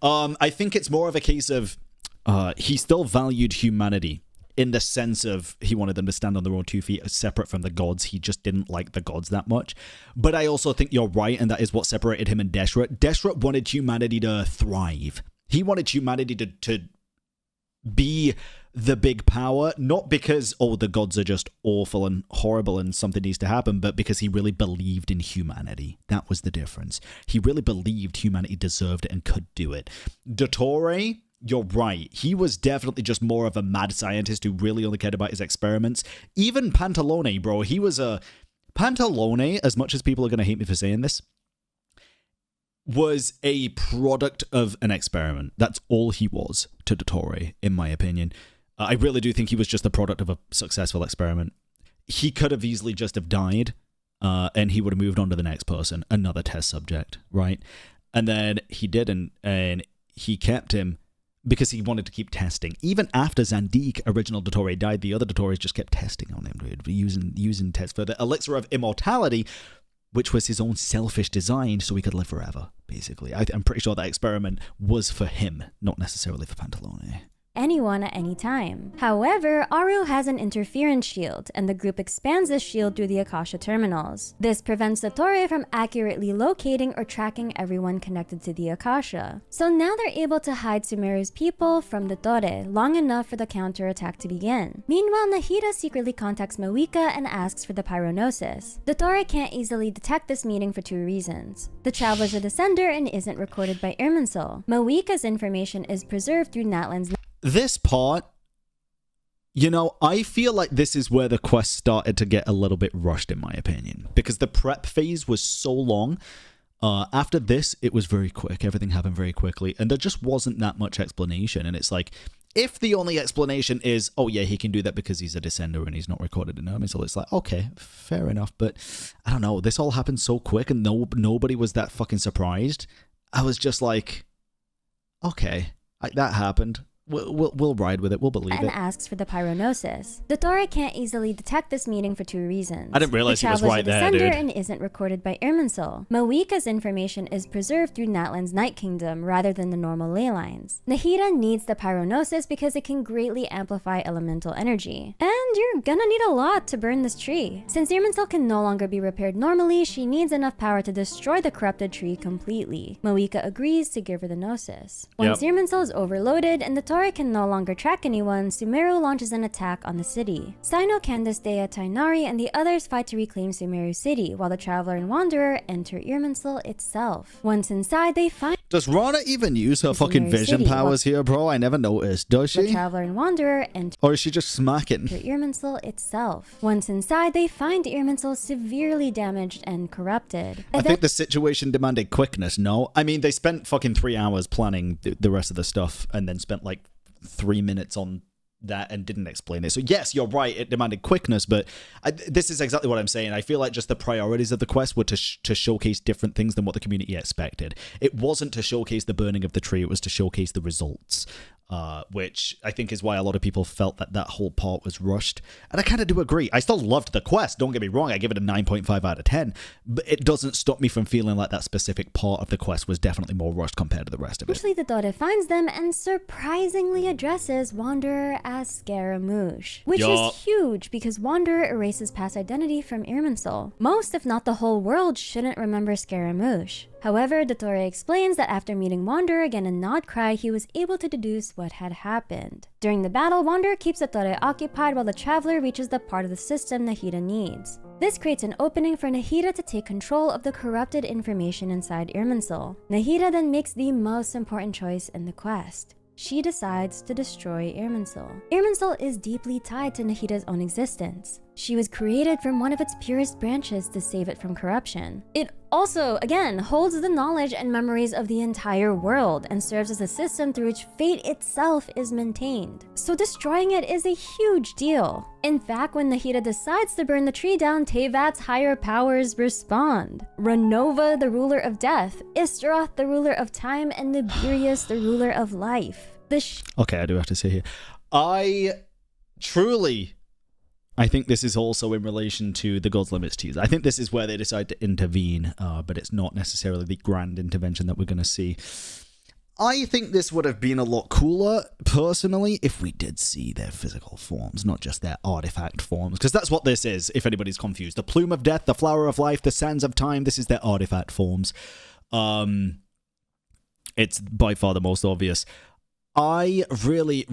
I think it's more of a case of he still valued humanity in the sense of he wanted them to stand on their own 2 feet separate from the gods. He just didn't like the gods that much. But I also think you're right, and that is what separated him and Deshra. Deshra wanted humanity to thrive. He wanted humanity to be the big power, not because, oh, the gods are just awful and horrible and something needs to happen, but because he really believed in humanity. That was the difference. He really believed humanity deserved it and could do it. Dottore, you're right. He was definitely just more of a mad scientist who really only cared about his experiments. Even Pantalone, bro, he was a— Pantalone, as much as people are going to hate me for saying this, was a product of an experiment. That's all he was to Dottore, in my opinion. I really do think he was just the product of a successful experiment. He could have easily just have died, and he would have moved on to the next person, another test subject, right? And then he didn't, and he kept him because he wanted to keep testing. Even after Zandik, original Dottore, died, the other Dottores just kept testing on him, dude, using tests for the elixir of immortality, which was his own selfish design so he could live forever, basically. I'm pretty sure that experiment was for him, not necessarily for Pantalone. anyone at any time. However, Aru has an interference shield, and the group expands this shield through the Akasha terminals. This prevents Dottore from accurately locating or tracking everyone connected to the Akasha. So now they're able to hide Sumeru's people from Dottore long enough for the counterattack to begin. Meanwhile, Nahida secretly contacts Mawika and asks for the pyronosis. Dottore can't easily detect this meeting for two reasons. The Traveler's a descender and isn't recorded by Irminsul. Mawika's information is preserved through Natlan's. This part, you know, I feel like this is where the quest started to get a little bit rushed, in my opinion, because the prep phase was so long. After this, it was very quick. Everything happened very quickly, and there just wasn't that much explanation. And it's like, if the only explanation is, oh yeah, he can do that because he's a descender and he's not recorded in Irminsul, it's like, okay, fair enough. But I don't know, this all happened so quick, and nobody was that fucking surprised. I was just like, okay, that happened. We'll ride with it. We'll believe and it. asks for the pyronosis. Dottore can't easily detect this meeting for 2 reasons. I didn't realize he was right there, the dude. sender and isn't recorded by Irminsul. Mawika's information is preserved through Natlan's Night Kingdom rather than the normal ley lines. Nahida needs the pyronosis because it can greatly amplify elemental energy. And you're gonna need a lot to burn this tree. Since Irminsul can no longer be repaired normally, she needs enough power to destroy the corrupted tree completely. Mawika agrees to give her the gnosis. Once Irminsul is overloaded and Dottore can no longer track anyone, Sumeru launches an attack on the city. Sino, Candace, Dea, Tainari, and the others fight to reclaim Sumeru City, while the Traveler and Wanderer enter Irminsul itself. Once inside, they find... Does Rana even use her fucking vision powers here, bro? I never noticed. Does she? The Traveler and Wanderer enter... Or is she just smacking? Irminsul itself. Once inside, they find Irminsul severely damaged and corrupted. I think the situation demanded quickness, no? I mean, they spent fucking 3 hours planning the rest of the stuff and then spent like 3 minutes on that and didn't explain it. So yes, you're right, it demanded quickness, but this is exactly what I'm saying. I feel like just the priorities of the quest were to showcase different things than what the community expected. It wasn't to showcase the burning of the tree, it was to showcase the results. Which I think is why a lot of people felt that that whole part was rushed. And I kind of do agree. I still loved the quest, don't get me wrong, I give it a 9.5 out of 10, but it doesn't stop me from feeling like that specific part of the quest was definitely more rushed compared to the rest of it. Eventually, Dottore finds them and surprisingly addresses Wanderer as Scaramouche, which is huge because Wanderer erases past identity from Irminsul. Most, if not the whole world, shouldn't remember Scaramouche. However, Dottore explains that after meeting Wanderer again in Nodcry, he was able to deduce what had happened. During the battle, Wanderer keeps Dottore occupied while the Traveler reaches the part of the system Nahida needs. This creates an opening for Nahida to take control of the corrupted information inside Irminsul. Nahida then makes the most important choice in the quest. She decides to destroy Irminsul. Irminsul is deeply tied to Nahida's own existence. She was created from one of its purest branches to save it from corruption. It also, again, holds the knowledge and memories of the entire world and serves as a system through which fate itself is maintained. So destroying it is a huge deal. In fact, when Nahida decides to burn the tree down, Tevat's higher powers respond. Renova, the ruler of death, Istaroth, the ruler of time, and Nibirius, the ruler of life. Okay, I do have to say here, I think this is also in relation to the God's Limits tease. I think this is where they decide to intervene, but it's not necessarily the grand intervention that we're going to see. I think this would have been a lot cooler, personally, if we did see their physical forms, not just their artifact forms, because that's what this is, if anybody's confused. The Plume of Death, the Flower of Life, the Sands of Time, this is their artifact forms. It's by far the most obvious. I really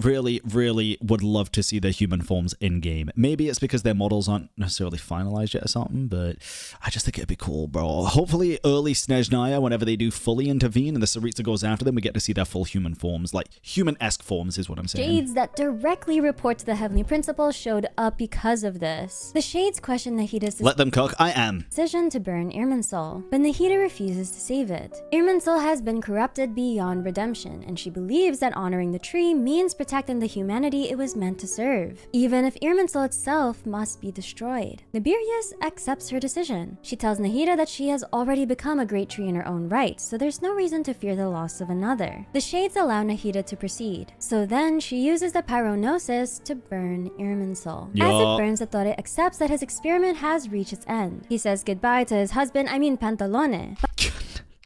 would love to see their human forms in-game. Maybe it's because their models aren't necessarily finalized yet or something, but I just think it'd be cool, bro. Hopefully early Snezhnaya, whenever they do fully intervene and the Tsaritsa goes after them, we get to see their full human forms. Like, human-esque forms is what I'm saying. Shades that directly report to the Heavenly Principle showed up because of this. The Shades question Nahida's Let them cook, I am. Decision to burn Irminsul, but Nahida refuses to save it. Irminsul has been corrupted beyond redemption, and she believes that honoring the tree means protecting the humanity it was meant to serve, even if Irminsul itself must be destroyed. Nibirius accepts her decision. She tells Nahida that she has already become a great tree in her own right, so there's no reason to fear the loss of another. The Shades allow Nahida to proceed, so then she uses the pyronosis to burn Irminsul. As it burns, Dottore accepts that his experiment has reached its end. He says goodbye to his husband, Pantalone.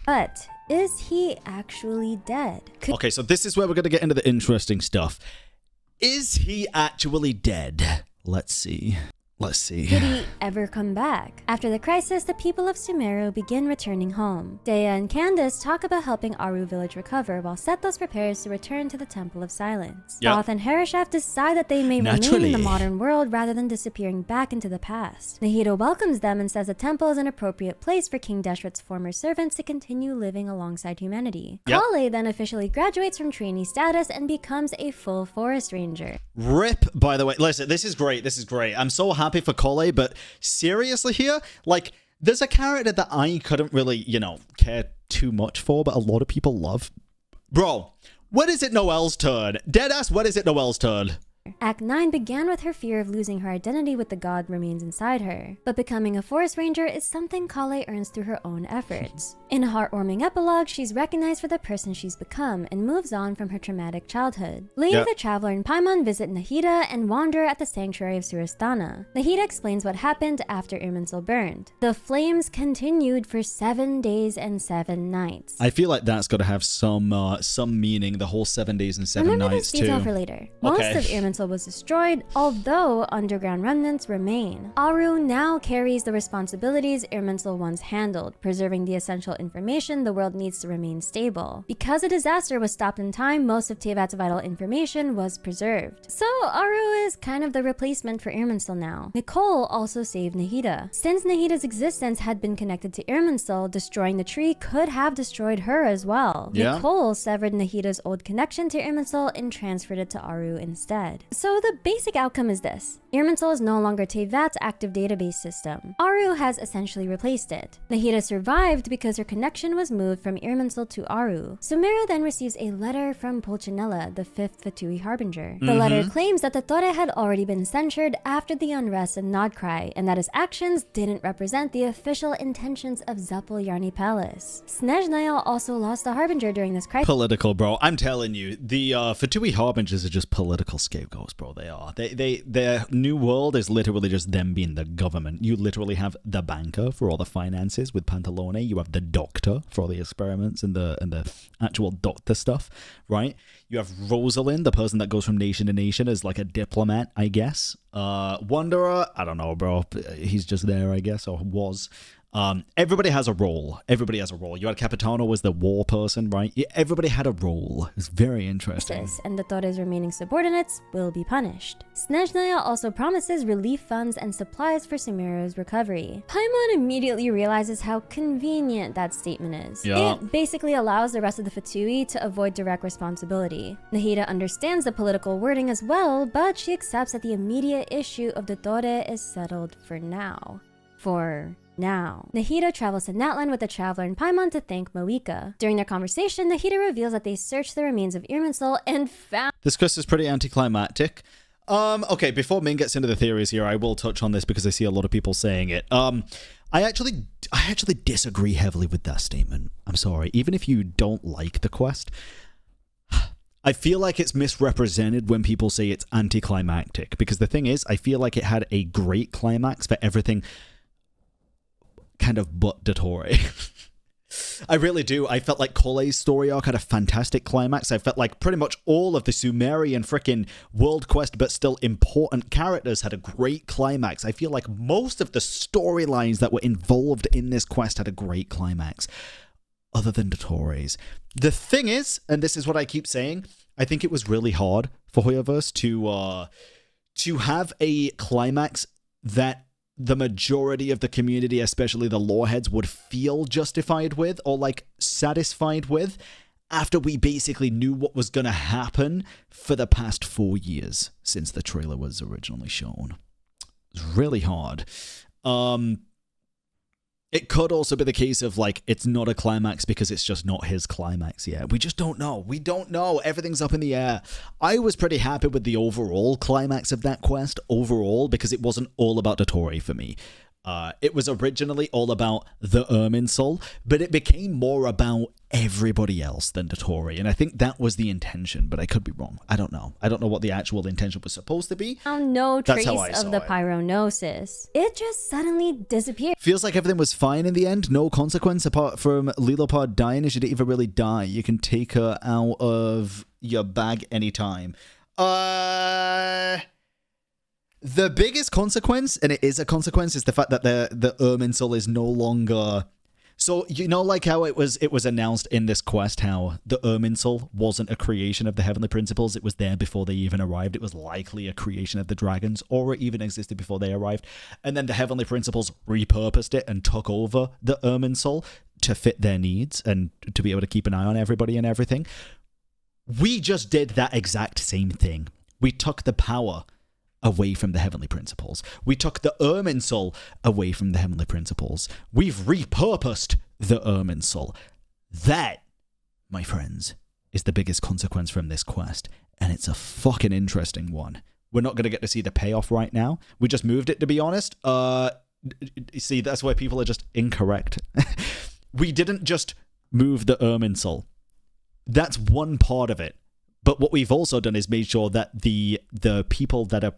But is he actually dead? Okay, so this is where we're going to get into the interesting stuff. Is he actually dead? Let's see. Let's see. Did he ever come back? After the crisis, the people of Sumeru begin returning home. Dea and Candace talk about helping Aru village recover, while Sethos prepares to return to the Temple of Silence. Thoth and Harishaf decide that they may remain in the modern world rather than disappearing back into the past. Nahida welcomes them and says the temple is an appropriate place for King Deshret's former servants to continue living alongside humanity. Kale then officially graduates from trainee status and becomes a full forest ranger. RIP, by the way. Listen, this is great. This is great. I'm so happy for Kale, but seriously here, like, there's a character that I couldn't really, you know, care too much for, but a lot of people love. Bro, when is it Noel's turn? Deadass, when is it Noel's turn? Act 9 began with her fear of losing her identity with the god remains inside her, but becoming a forest ranger is something Kale earns through her own efforts. In a heartwarming epilogue, she's recognized for the person she's become and moves on from her traumatic childhood. Later, the Traveler and Paimon visit Nahida and wander at the sanctuary of Surasthana. Nahida explains what happened after Irminsul burned. The flames continued for 7 days and 7 nights. I feel like that's got to have some meaning, the whole 7 days and 7 Remember nights this detail too. for later. Most of Irminsul was destroyed, although underground remnants remain. Aru now carries the responsibilities Irminsul once handled, preserving the essential information the world needs to remain stable. Because a disaster was stopped in time, most of Tevat's vital information was preserved. So Aru is kind of the replacement for Irminsul now. Nicole also saved Nahida. Since Nahida's existence had been connected to Irminsul, destroying the tree could have destroyed her as well. Yeah. Nicole severed Nahida's old connection to Irminsul and transferred it to Aru instead. So the basic outcome is this. Irminsul is no longer Tevat's active database system. Aru has essentially replaced it. Nahida survived because her connection was moved from Irminsul to Aru. Sumeru then receives a letter from Pulcinella, the 5th Fatui Harbinger. The letter claims that Dottore had already been censured after the unrest in Nodcry, and that his actions didn't represent the official intentions of Zapoljarny Palace. Snezhnaya also lost a Harbinger during this crisis. Political, bro. I'm telling you, the Fatui Harbingers are just political scapegoats, bro. They are. Their new world is literally just them being the government. You literally have the banker for all the finances with Pantalone. You have the doctor for all the experiments and the actual doctor stuff, right? You have Rosalind, the person that goes from nation to nation as like a diplomat, I guess. Wanderer, I don't know, bro. He's just there, I guess, or was. Everybody has a role. Everybody has a role. You had Capitano was the war person, right? Yeah, everybody had a role. It's very interesting. And Dottore's remaining subordinates will be punished. Snezhnaya also promises relief funds and supplies for Sumeru's recovery. Paimon immediately realizes how convenient that statement is. Yeah. It basically allows the rest of the Fatui to avoid direct responsibility. Nahida understands the political wording as well, but she accepts that the immediate issue of Dottore is settled for now. Now, Nahida travels to Natlan with the Traveler and Paimon to thank Moika. During their conversation, Nahida reveals that they searched the remains of Irminsul and found— This quest is pretty anticlimactic. Okay, before Min gets into the theories here, I will touch on this because I see a lot of people saying it. I actually disagree heavily with that statement. I'm sorry. Even if you don't like the quest, I feel like it's misrepresented when people say it's anticlimactic, because the thing is, I feel like it had a great climax for everything kind of but Dottore. I really do. I felt like Kole's story arc had a fantastic climax. I felt like pretty much all of the Sumerian frickin' world quest but still important characters had a great climax. I feel like most of the storylines that were involved in this quest had a great climax, other than Dottore's. The thing is, and this is what I keep saying, I think it was really hard for Hoyoverse to have a climax that the majority of the community, especially the loreheads, would feel justified with or like satisfied with after we basically knew what was going to happen for the past 4 years since the trailer was originally shown. It was really hard. It could also be the case of, like, it's not a climax because it's just not his climax yet. We just don't know. We don't know. Everything's up in the air. I was pretty happy with the overall climax of that quest, overall, because it wasn't all about Dottore for me. It was originally all about the Irminsul, but it became more about everybody else than Dottore, and I think that was the intention, but I could be wrong. I don't know. I don't know what the actual intention was supposed to be. Found no trace That's how I of saw the it. pyronosis. It just suddenly disappeared. Feels like everything was fine in the end. No consequence apart from Lilopard dying. She didn't even really die. You can take her out of your bag anytime. The biggest consequence, and it is a consequence, is the fact that the Irminsul is no longer... So, you know, like how it was announced in this quest, how the Irminsul wasn't a creation of the Heavenly Principles. It was there before they even arrived. It was likely a creation of the dragons, or it even existed before they arrived. And then the Heavenly Principles repurposed it and took over the Irminsul to fit their needs and to be able to keep an eye on everybody and everything. We just did that exact same thing. We took the power away from the Heavenly Principles. We took the Irminsul away from the Heavenly Principles. We've repurposed the Irminsul. That, my friends, is the biggest consequence from this quest, and it's a fucking interesting one. we're not going to get to see the payoff right now. We just moved it, to be honest. See, that's where people are just incorrect. We didn't just move the Irminsul. That's one part of it. But what we've also done is made sure that the people that are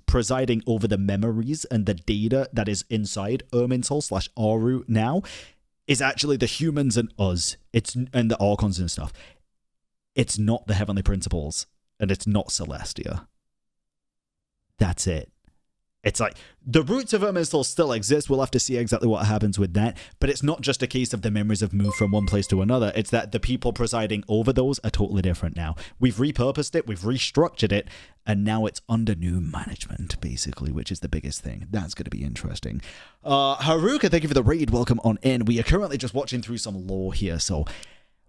presiding over the memories and the data that is inside Irminsul/Aru now is actually the humans and us. And the Archons and stuff. It's not the Heavenly Principles, and it's not Celestia. That's it. It's like, the roots of Irminsul still exist. We'll have to see exactly what happens with that. But it's not just a case of the memories have moved from one place to another. It's that the people presiding over those are totally different now. We've repurposed it, we've restructured it, and now it's under new management, basically, which is the biggest thing. That's going to be interesting. Haruka, thank you for the raid. Welcome on in. We are currently just watching through some lore here, so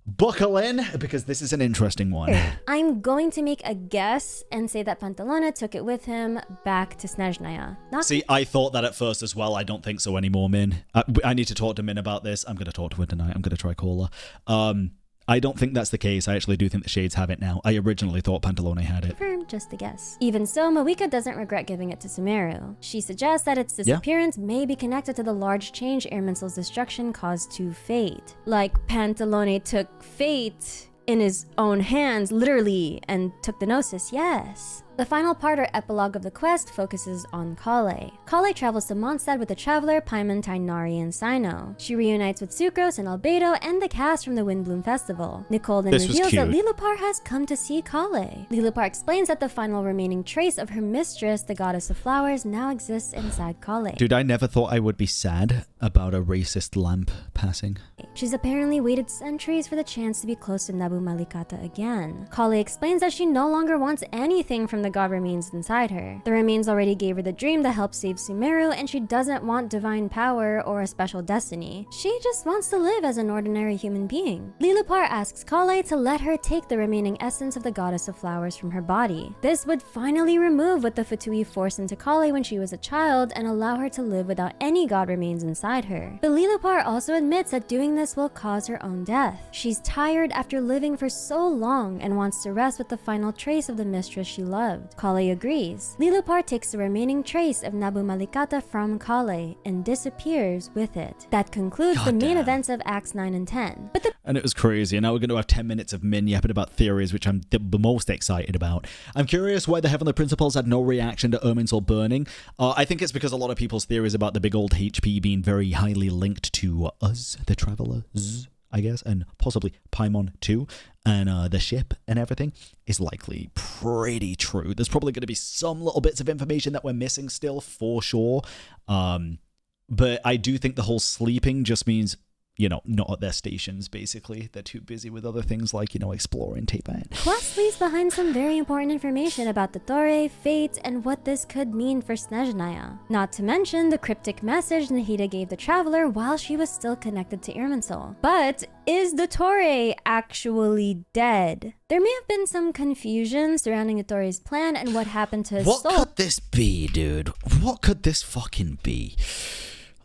buckle in, because this is an interesting one. I'm going to make a guess and say that Pantalone took it with him back to Snezhnaya. See, I thought that at first as well. I don't think so anymore, Min. I need to talk to Min about this. I'm going to talk to her tonight. I'm going to try call her. I don't think that's the case. I actually do think the Shades have it now. I originally thought Pantalone had it. Confirmed, just a guess. Even so, Moeka doesn't regret giving it to Sumeru. She suggests that its disappearance may be connected to the large change Irminsul's destruction caused to Fate. Like Pantalone took Fate in his own hands, literally, and took the Gnosis, yes. The final part or epilogue of the quest focuses on Kale. Kale travels to Mondstadt with the Traveler, Paimon, Tainari, and Sino. She reunites with Sucrose and Albedo and the cast from the Windbloom Festival. Nicole then reveals that Lilupar has come to see Kale. Lilupar explains that the final remaining trace of her mistress, the Goddess of Flowers, now exists inside Kale. Dude, I never thought I would be sad about a racist lamp passing. She's apparently waited centuries for the chance to be close to Nabu Malikata again. Kale explains that she no longer wants anything from the god remains inside her. The remains already gave her the dream that helped save Sumeru, and she doesn't want divine power or a special destiny. She just wants to live as an ordinary human being. Lilupar asks Kale to let her take the remaining essence of the Goddess of Flowers from her body. This would finally remove what the Fatui forced into Kale when she was a child and allow her to live without any god remains inside her. But Lilupar also admits that doing this will cause her own death. She's tired after living for so long and wants to rest with the final trace of the mistress she loved. Kale agrees. Lilupar takes the remaining trace of Nabu Malikata from Kale and disappears with it. That concludes the main events of Acts 9 and 10. And it was crazy, and now we're going to have 10 minutes of Min yapping about theories, which I'm the most excited about. I'm curious why the Heavenly Principles had no reaction to Irminsul burning. I think it's because a lot of people's theories about the big old HP being very highly linked to us, the Travelers, I guess, and possibly Paimon too, and the ship and everything is likely pretty true. There's probably going to be some little bits of information that we're missing still, for sure. But I do think the whole sleeping just means, you know, not at their stations, basically. They're too busy with other things like, you know, exploring Tapan. Quest leaves behind some very important information about Dottore, Fate, and what this could mean for Snezhnaya. Not to mention the cryptic message Nahida gave the Traveler while she was still connected to Irminsul. But is Dottore actually dead? There may have been some confusion surrounding Dottore's plan and what happened to his soul. What could this be, dude? What could this fucking be?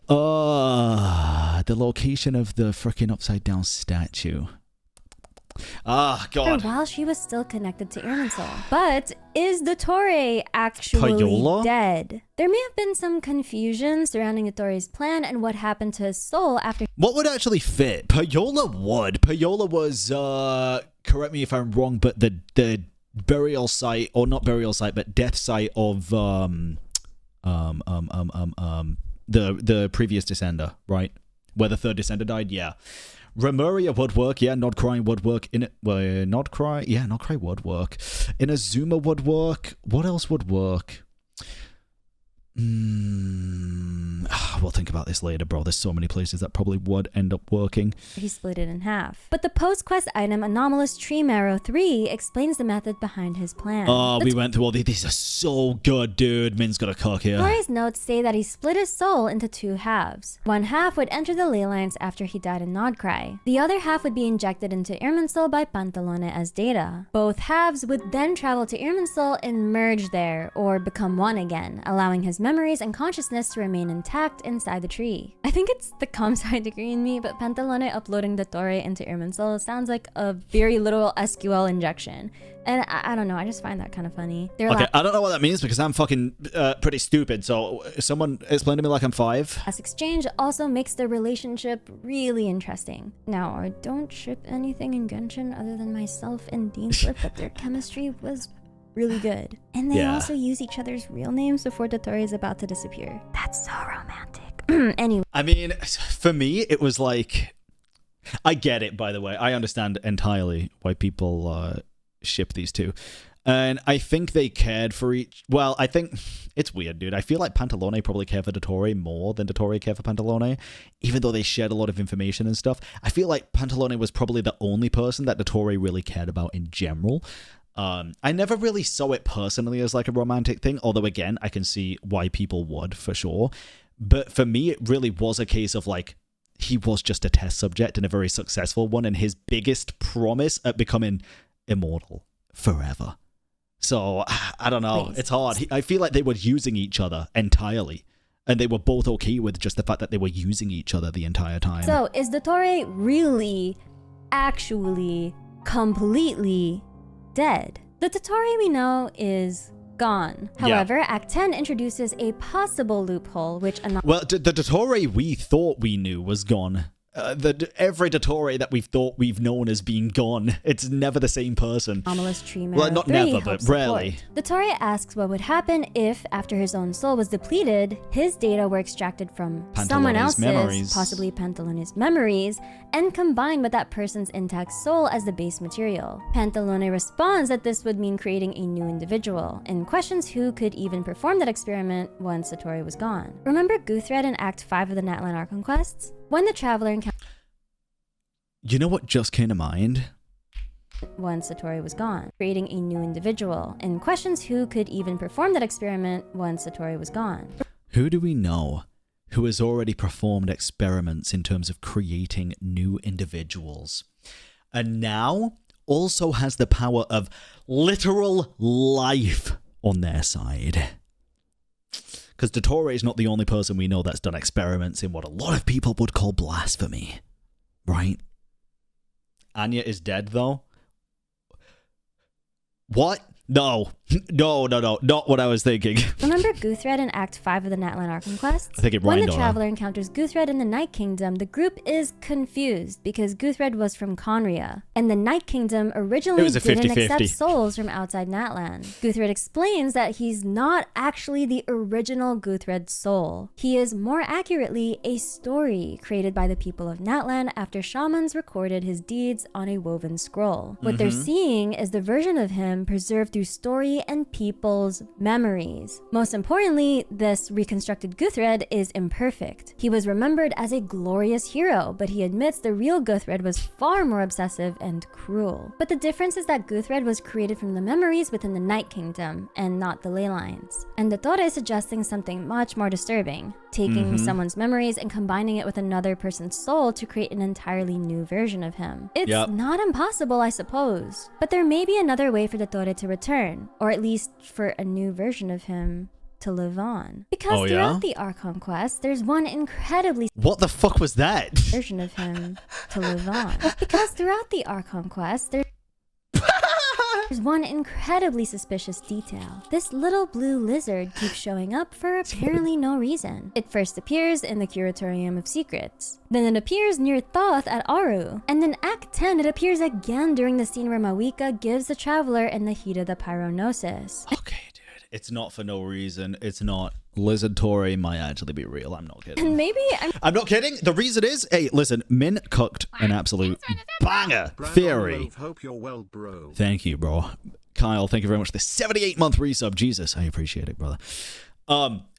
The location of the freaking upside down statue. Ah, God. While she was still connected to Irminsul. But is Dottore actually Payola? dead? There may have been some confusion surrounding Dottore's plan and what happened to his soul after. What would actually fit? Payola would. Payola was, correct me if I'm wrong, but the burial site, or not burial site, but death site of, the previous Descender, right? Where the third Descender died, yeah. Remuria would work, yeah. Nodcry would work in it. Nodcry, yeah, Nodcry would work. Inazuma would work. What else would work? We'll think about this later, bro. There's so many places that probably would end up working. He split it in half. But the post-quest item Anomalous Tree Marrow 3 explains the method behind his plan. We went through all these. These are so good, dude. Min's got a cook here. Dottore's notes say that he split his soul into two halves. One half would enter the ley lines after he died in Nodcry. The other half would be injected into Irminsul by Pantalone as data. Both halves would then travel to Irminsul and merge there, or become one again, allowing his memories and consciousness to remain intact inside the tree. I think it's the comp sci degree in me, but Pantalone uploading Dottore into Irminsul sounds like a very literal SQL injection. And I don't know, I just find that kind of funny. Their Okay, I don't know what that means because I'm fucking pretty stupid. So someone explain to me like I'm 5. last exchange also makes their relationship really interesting. Now, I don't ship anything in Genshin other than myself and Dean Slip, but their chemistry was really good. And they also use each other's real names before Dottore is about to disappear. That's so romantic. Anyway. I mean, for me, it was like... I get it, by the way. I understand entirely why people ship these two. And I think they cared for each... Well, I think... It's weird, dude. I feel like Pantalone probably cared for Dottore more than Dottore cared for Pantalone, even though they shared a lot of information and stuff. I feel like Pantalone was probably the only person that Dottore really cared about in general. I never really saw it personally as like a romantic thing, although again, I can see why people would, for sure. But for me, it really was a case of like, he was just a test subject and a very successful one, and his biggest promise at becoming immortal forever. So, I don't know. Please. It's hard. I feel like they were using each other entirely, and they were both okay with just the fact that they were using each other the entire time. So, is Dottore really, actually, completely dead? The Dottore we know is gone. However, Act 10 introduces a possible loophole which... Well, the Dottore we thought we knew was gone. Every Dottore that we've thought we've known as being gone, it's never the same person. Anomalous tree Well, not never, but rarely. Dottore asks what would happen if, after his own soul was depleted, his data were extracted from someone else's, memories. possibly Pantalone's memories, and combined with that person's intact soul as the base material. Pantalone responds that this would mean creating a new individual, and questions who could even perform that experiment once Dottore was gone. Remember Guthred in Act 5 of the Natlan Archon quests? When the traveler You know what just came to mind? once Dottore was gone, creating a new individual, and questions who could even perform that experiment once Dottore was gone. Who do we know who has already performed experiments in terms of creating new individuals, and now also has the power of literal life on their side? Because Dottore is not the only person we know that's done experiments in what a lot of people would call blasphemy, right? Anya is dead, though. What? No, not what I was thinking. Remember Guthred in Act 5 of the Natlan Archon quests? I think it When the Rindora. traveler encounters Guthred in the Night Kingdom, the group is confused because Guthred was from Conria, and the Night Kingdom originally It was a didn't 50-50. accept souls from outside Natlan. Guthred explains that he's not actually the original Guthred's soul. He is more accurately a story created by the people of Natlan after shamans recorded his deeds on a woven scroll. What they're seeing is the version of him preserved through story and people's memories. Most importantly, this reconstructed Guthred is imperfect. He was remembered as a glorious hero, but he admits the real Guthred was far more obsessive and cruel. But the difference is that Guthred was created from the memories within the Night Kingdom and not the ley lines. And Dottore is suggesting something much more disturbing, taking someone's memories and combining it with another person's soul to create an entirely new version of him. It's not impossible, I suppose, but there may be another way for Dottore to return, or at least for a new version of him to live on. Because throughout the Archon quest, there's one incredibly What the fuck was that? version of him to live on. Because throughout the Archon quest, there's one incredibly suspicious detail. This little blue lizard keeps showing up for apparently no reason. It first appears in the Curatorium of Secrets. Then it appears near Thoth at Aru. And in Act 10, it appears again during the scene where Mawika gives the traveler in the heat of the pyronosis. Okay, dude. It's not for no reason. It's not. Lizard Tory might actually be real. I'm not kidding. And maybe I'm not kidding. The reason is, hey, listen, Min cooked an absolute banger theory. Hope you're well, bro. Thank you, bro. Kyle, thank you very much for the 78-month resub. Jesus, I appreciate it, brother.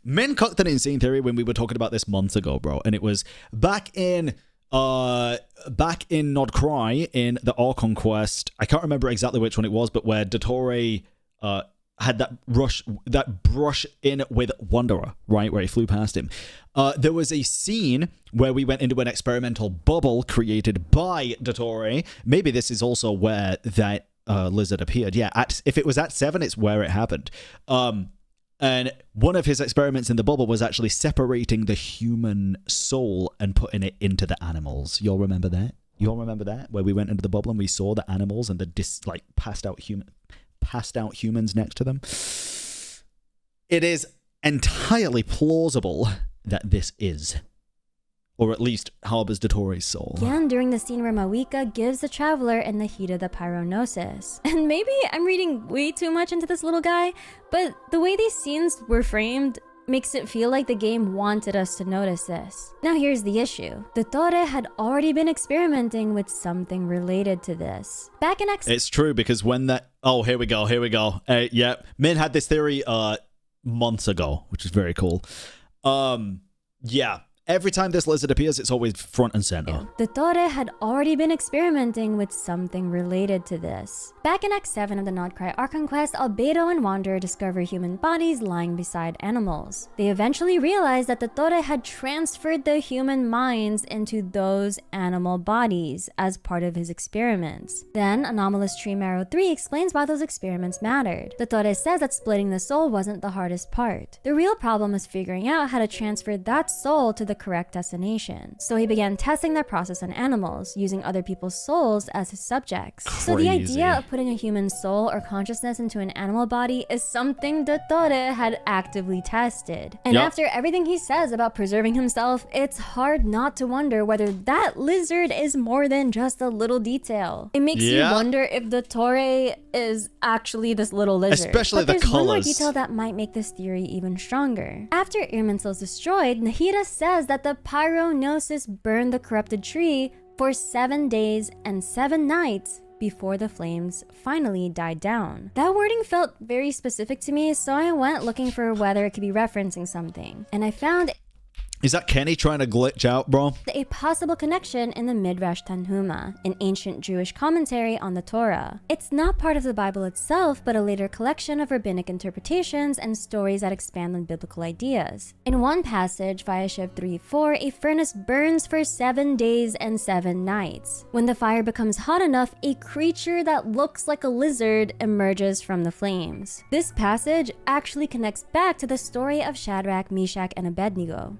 Min cooked an insane theory when we were talking about this months ago, bro. And it was back in Nod Cry in the Archon quest. I can't remember exactly which one it was, but where Dottore had that brush in with Wanderer, right, where he flew past him. There was a scene where we went into an experimental bubble created by Dottore. Maybe this is also where that lizard appeared. Yeah, if it was at 7, it's where it happened. And one of his experiments in the bubble was actually separating the human soul and putting it into the animals. Y'all remember that? Where we went into the bubble and we saw the animals and the passed out human. passed out humans next to them. It is entirely plausible that this is, or at least harbors Dottore's soul. Again, during the scene where Mawika gives the traveler in the heat of the pyronosis. And maybe I'm reading way too much into this little guy, but the way these scenes were framed makes it feel like the game wanted us to notice this. Now here's the issue. Dottore had already been experimenting with something related to this. Back in It's true, because when that... Oh, here we go. Yeah, Min had this theory months ago, which is very cool. Yeah. Every time this lizard appears, it's always front and center. Dottore had already been experimenting with something related to this. Back in Act 7 of the Nodcry Archon quest, Albedo and Wanderer discover human bodies lying beside animals. They eventually realize that Dottore had transferred the human minds into those animal bodies as part of his experiments. Then, Anomalous Tree Marrow 3 explains why those experiments mattered. Dottore says that splitting the soul wasn't the hardest part. The real problem was figuring out how to transfer that soul to the correct destination. So he began testing that process on animals, using other people's souls as his subjects. Crazy. So the idea of putting a human soul or consciousness into an animal body is something Dottore had actively tested. And after everything he says about preserving himself, it's hard not to wonder whether that lizard is more than just a little detail. It makes you wonder if Dottore is actually this little lizard. Especially but the there's one more colors. detail that might make this theory even stronger. After Irminsul is destroyed, Nahida says that the pyronosis burned the corrupted tree for 7 days and 7 nights before the flames finally died down. That wording felt very specific to me, so I went looking for whether it could be referencing something. And I found Is that Kenny trying to glitch out, bro? a possible connection in the Midrash Tanhuma, an ancient Jewish commentary on the Torah. It's not part of the Bible itself, but a later collection of rabbinic interpretations and stories that expand on biblical ideas. In one passage, Vayeshev 3:4, a furnace burns for 7 days and 7 nights. When the fire becomes hot enough, a creature that looks like a lizard emerges from the flames. This passage actually connects back to the story of Shadrach, Meshach, and Abednego.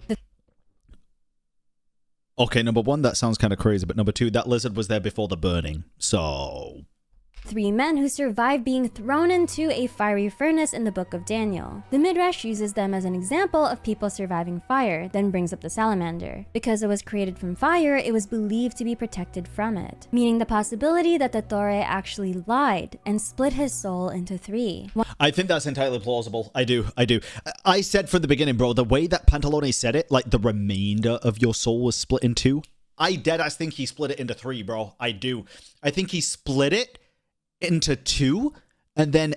Okay, number one, that sounds kind of crazy, but number two, that lizard was there before the burning, so... 3 men who survived being thrown into a fiery furnace in the book of Daniel. The Midrash uses them as an example of people surviving fire, then brings up the salamander. Because it was created from fire, it was believed to be protected from it, meaning the possibility that Dottore actually lied and split his soul into 3. I think that's entirely plausible. I do. I said from the beginning, bro, the way that Pantalone said it, like the remainder of your soul was split in 2, I deadass think he split it into 3, bro. I do. I think he split it into 2, and then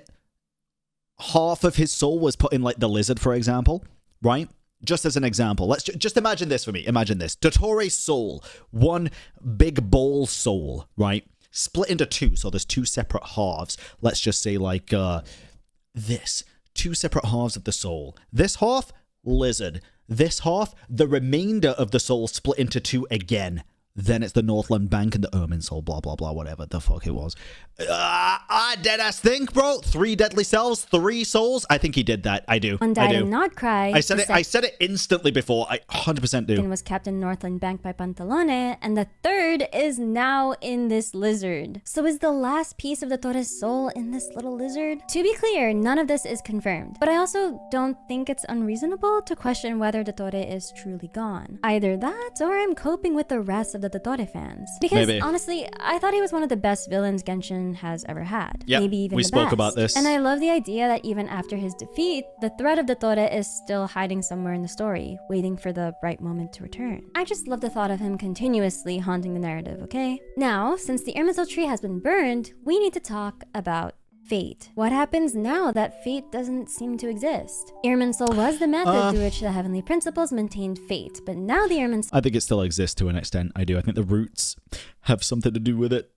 half of his soul was put in, like, the lizard, for example, right? Just as an example, let's just imagine this for me. Imagine this. Dottore's soul, one big ball soul, right? Split into 2, so there's 2 separate halves. Let's just say, like, this. 2 separate halves of the soul. This half, lizard. This half, the remainder of the soul split into 2 again. Then it's the Northland Bank and the Ermine Soul, blah, blah, blah, whatever the fuck it was. I deadass think, bro. 3 deadly cells, 3 souls. I think he did that. I do. One died and not cry. I said it instantly before. I 100% do. Was kept in Northland Bank by Pantalone, and the 3rd is now in this lizard. So is the last piece of Dottore's soul in this little lizard? To be clear, none of this is confirmed, but I also don't think it's unreasonable to question whether Dottore is truly gone. Either that, or I'm coping with the rest of the Dottore fans. Because honestly, I thought he was one of the best villains Genshin has ever had. Yeah, maybe even we the spoke best. about this. And I love the idea that even after his defeat, the threat of Dottore is still hiding somewhere in the story, waiting for the right moment to return. I just love the thought of him continuously haunting the narrative, okay? Now, since the Irminsul tree has been burned, we need to talk about fate. What happens now that fate doesn't seem to exist? Irminsul was the method through which the heavenly principles maintained fate, but now the Irminsul I think it still exists to an extent. I do. I think the roots have something to do with it.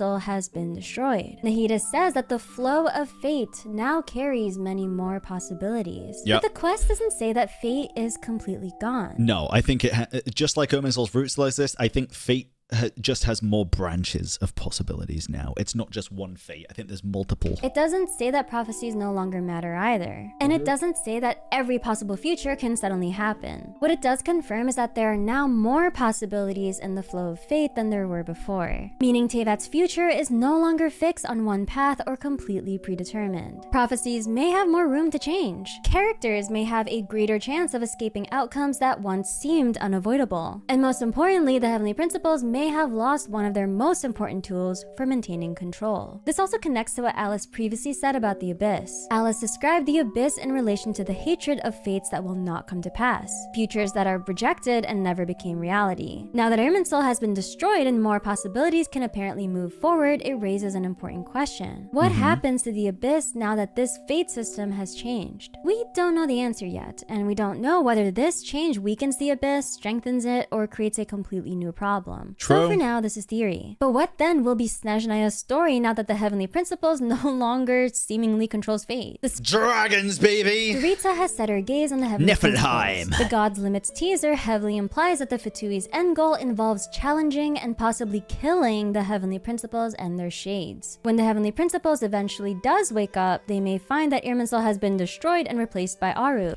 has been destroyed. Nahida says that the flow of fate now carries many more possibilities. Yep. But the quest doesn't say that fate is completely gone. No, I think it just like Irminsul's roots still exist, I think fate just has more branches of possibilities now. It's not just one fate. I think there's multiple. It doesn't say that prophecies no longer matter either. And it doesn't say that every possible future can suddenly happen. What it does confirm is that there are now more possibilities in the flow of fate than there were before. Meaning Teyvat's future is no longer fixed on one path or completely predetermined. Prophecies may have more room to change. Characters may have a greater chance of escaping outcomes that once seemed unavoidable. And most importantly, the Heavenly Principles may have lost one of their most important tools for maintaining control. This also connects to what Alice previously said about the Abyss. Alice described the Abyss in relation to the hatred of fates that will not come to pass, futures that are rejected and never became reality. Now that Irminsul has been destroyed and more possibilities can apparently move forward, it raises an important question. What happens to the Abyss now that this fate system has changed? We don't know the answer yet, and we don't know whether this change weakens the Abyss, strengthens it, or creates a completely new problem. So for now, this is theory. But what then will be Snezhnaya's story now that the Heavenly Principles no longer seemingly controls fate? Dragons, baby! Doritza has set her gaze on the Heavenly Niflheim. Principles. The God's Limits teaser heavily implies that the Fatui's end goal involves challenging and possibly killing the Heavenly Principles and their shades. When the Heavenly Principles eventually does wake up, they may find that Irminsul has been destroyed and replaced by Aru.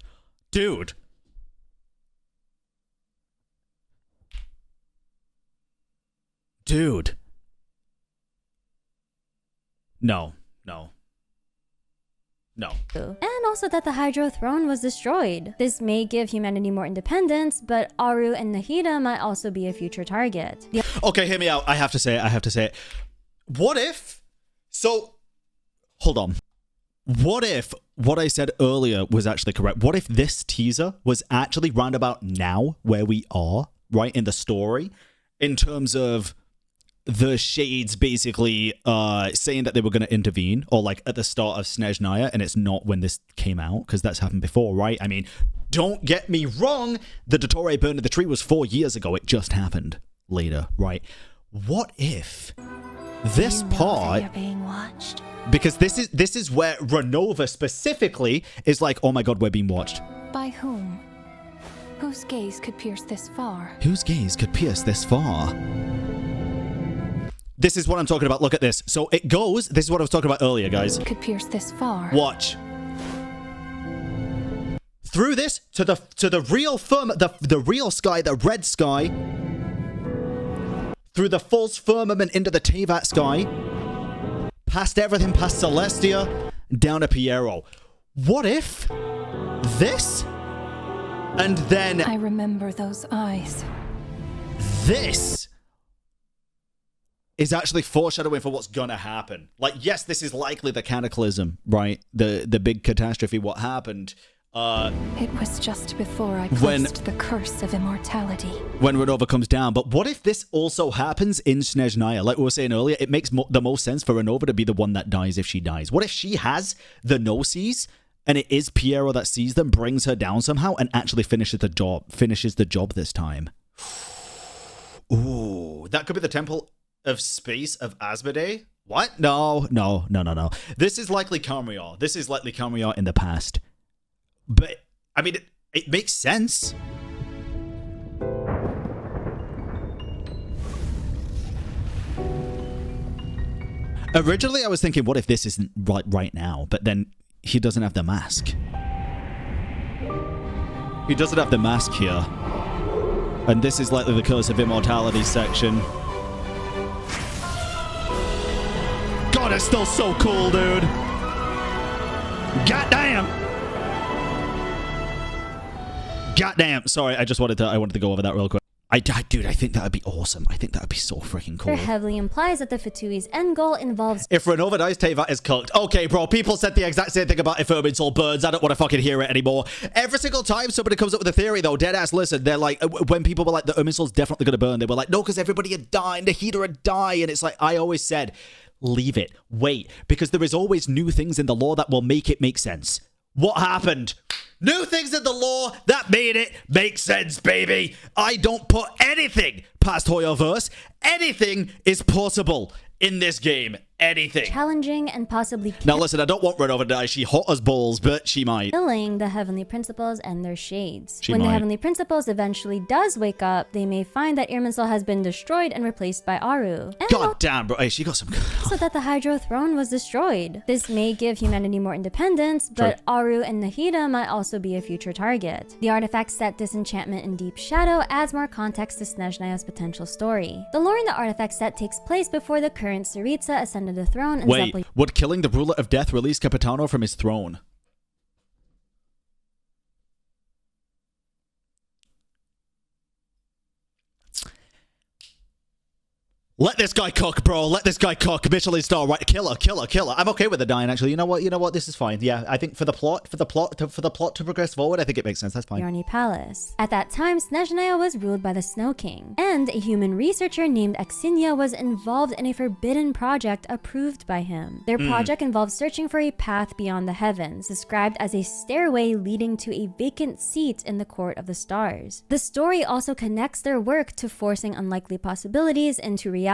Dude. Dude. No. And also that the Hydro Throne was destroyed. This may give humanity more independence, but Aru and Nahida might also be a future target. Okay, hear me out. I have to say it. What if... So, hold on. What if what I said earlier was actually correct? What if this teaser was actually roundabout now where we are, right, in the story, in terms of the shades basically saying that they were going to intervene, or like at the start of Snezhnaya, and it's not when this came out, because that's happened before, right? I mean, don't get me wrong, the Dottore burn of the tree was 4 years ago. It just happened later, right? What if this part... You're being watched. Because this is where Renova specifically is like, oh my god, we're being watched. By whom? Whose gaze could pierce this far? Whose gaze could pierce this far? This is what I'm talking about. Look at this. So it goes, this is what I was talking about earlier, guys. Could pierce this far. Watch. Through this to the real firmament, the real sky, the red sky. Through the false firmament into the Teyvat sky. Past everything, past Celestia, down to Piero. What if this? And then I remember those eyes. This is actually foreshadowing for what's gonna happen. Like, yes, this is likely the cataclysm, right? The big catastrophe, what happened. It was just before I cleansed the curse of immortality. When Renova comes down. But what if this also happens in Snezhnaya? Like we were saying earlier, it makes the most sense for Renova to be the one that dies if she dies. What if she has the Gnosis, and it is Piero that sees them, brings her down somehow, and actually finishes the job this time? Ooh, that could be the Temple of Space of Asmodee? What? No. This is likely Kamriar. This is likely Kamriar in the past. But, I mean, it makes sense. Originally, I was thinking, what if this isn't right now? But then, he doesn't have the mask. He doesn't have the mask here. And this is likely the Curse of Immortality section. God, it's still so cool, dude. Goddamn. Goddamn. Sorry, I wanted to go over that real quick. Dude, I think that would be awesome. I think that would be so freaking cool. It heavily implies that the Fatui's end goal involves... If Renova dies, Teyvat is cooked. Okay, bro, people said the exact same thing about if Irminsul burns. I don't want to fucking hear it anymore. Every single time somebody comes up with a theory, though, deadass, listen, they're like, when people were like, the Irminsul's definitely going to burn, they were like, no, because everybody had died, Nahida had died, and it's like, I always said, leave it, wait, because there is always new things in the lore that will make it make sense. What happened? New things in the lore that made it make sense, baby. I don't put anything past Hoyoverse. Anything is possible in this game. anything. challenging and possibly Now listen, I don't want Run Over to die. She hot as balls, but she might. killing the Heavenly Principles and their shades. She when might. the Heavenly Principles eventually does wake up, they may find that Irminsul has been destroyed and replaced by Aru. And God damn, bro. Hey, she got some good... also that the Hydro Throne was destroyed. This may give humanity more independence, but Aru and Nahida might also be a future target. The artifact set Disenchantment in Deep Shadow adds more context to Snezhnaya's potential story. The lore in the artifact set takes place before the current Tsaritsa ascended the throne and Wait, would killing the ruler of death release Capitano from his throne? Let this guy cook, bro. Let this guy cook. Michelin star, right? Killer. I'm okay with the dying, actually. You know what? This is fine. Yeah, I think for the plot to progress forward, I think it makes sense. That's fine. Yarny Palace. At that time, Snezhnaya was ruled by the Snow King, and a human researcher named Axinia was involved in a forbidden project approved by him. Their project involved searching for a path beyond the heavens, described as a stairway leading to a vacant seat in the court of the stars. The story also connects their work to forcing unlikely possibilities into reality,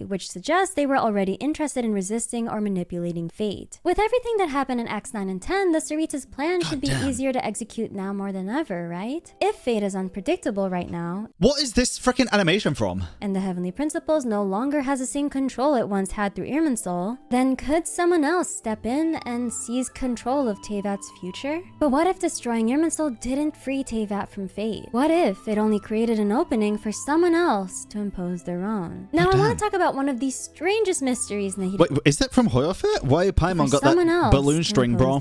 which suggests they were already interested in resisting or manipulating fate. With everything that happened in Acts 9 and 10, the Tsaritsa's plan should be easier to execute now more than ever, right? If fate is unpredictable right now, What is this freaking animation from? and the Heavenly Principles no longer has the same control it once had through Irminsul, then could someone else step in and seize control of Teyvat's future? But what if destroying Irminsul didn't free Teyvat from fate? What if it only created an opening for someone else to impose their own? Now I want to talk about one of the strangest mysteries Nahida. Wait, is that from Hoyofit? Why Paimon got that balloon string, bro?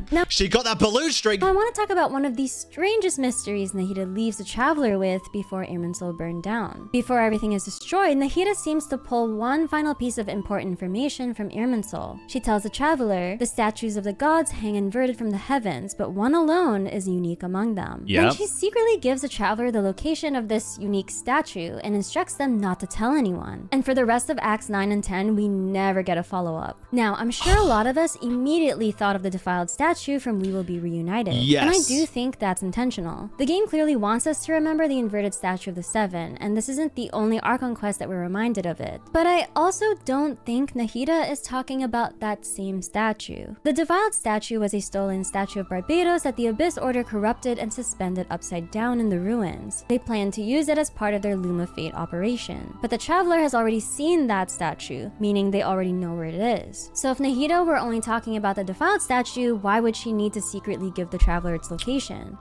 Now, She got that balloon string! I want to talk about one of the strangest mysteries Nahida leaves the Traveler with before Irminsul burned down. Before everything is destroyed, Nahida seems to pull one final piece of important information from Irminsul. She tells the Traveler, the statues of the gods hang inverted from the heavens, but one alone is unique among them. Then she secretly gives the Traveler the location of this unique statue and instructs them not to tell anyone. And for the rest of Acts 9 and 10, we never get a follow-up. Now, I'm sure a lot of us immediately thought of the defiled statue from We Will Be Reunited. Yes. And I do think that's intentional. The game clearly wants us to remember the inverted statue of the Seven, and this isn't the only Archon quest that we're reminded of it. But I also don't think Nahida is talking about that same statue. The defiled statue was a stolen statue of Barbados that the Abyss Order corrupted and suspended upside down in the ruins. They planned to use it as part of their Loom of Fate operation. But the Traveler has already seen that statue, meaning they already know where it is. So if Nahida were only talking about the defiled statue, why would she need to secretly give the Traveler its location?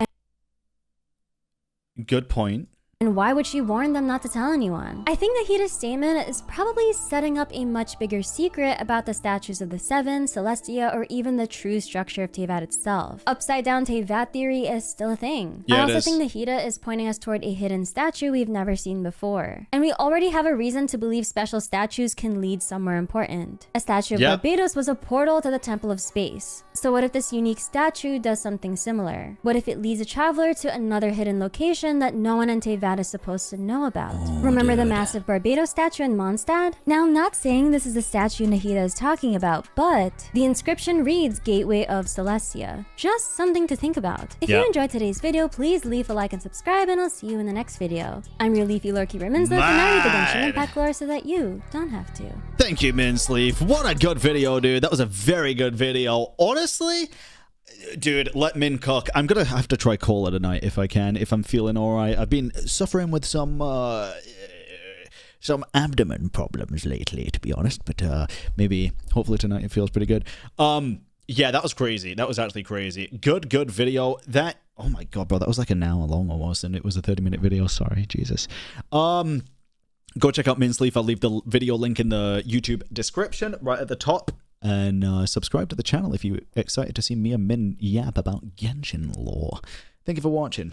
Good point. And why would she warn them not to tell anyone? I think Nahida's statement is probably setting up a much bigger secret about the statues of the Seven, Celestia, or even the true structure of Teyvat itself. Upside down Teyvat theory is still a thing. Yeah, I also think Nahida is pointing us toward a hidden statue we've never seen before. And we already have a reason to believe special statues can lead somewhere important. A statue of Barbados was a portal to the Temple of Space. So what if this unique statue does something similar? What if it leads a Traveler to another hidden location that no one in Teyvat is supposed to know about? Remember the massive Barbados statue in Mondstadt? Now, I'm not saying this is the statue Nahida is talking about, but the inscription reads Gateway of Celestia. Just something to think about. If you enjoyed today's video, please leave a like and subscribe, and I'll see you in the next video. I'm your Leafy Lurky Reminsliff, and I read the Genshin Impact lore so that you don't have to. Thank you, Minsleaf. What a good video, dude. That was a very good video. Honestly, dude, let Min cook. I'm gonna have to try Cola tonight if I can, if I'm feeling alright. I've been suffering with some abdomen problems lately, to be honest, but maybe, hopefully tonight it feels pretty good. Yeah, that was crazy. That was actually crazy. Good video. That, oh my god, bro, that was like an hour long almost, and it was a 30-minute video. Sorry, Jesus. Go check out Minsleaf. I'll leave the video link in the YouTube description right at the top. And subscribe to the channel if you're excited to see me and Min yap about Genshin lore. Thank you for watching.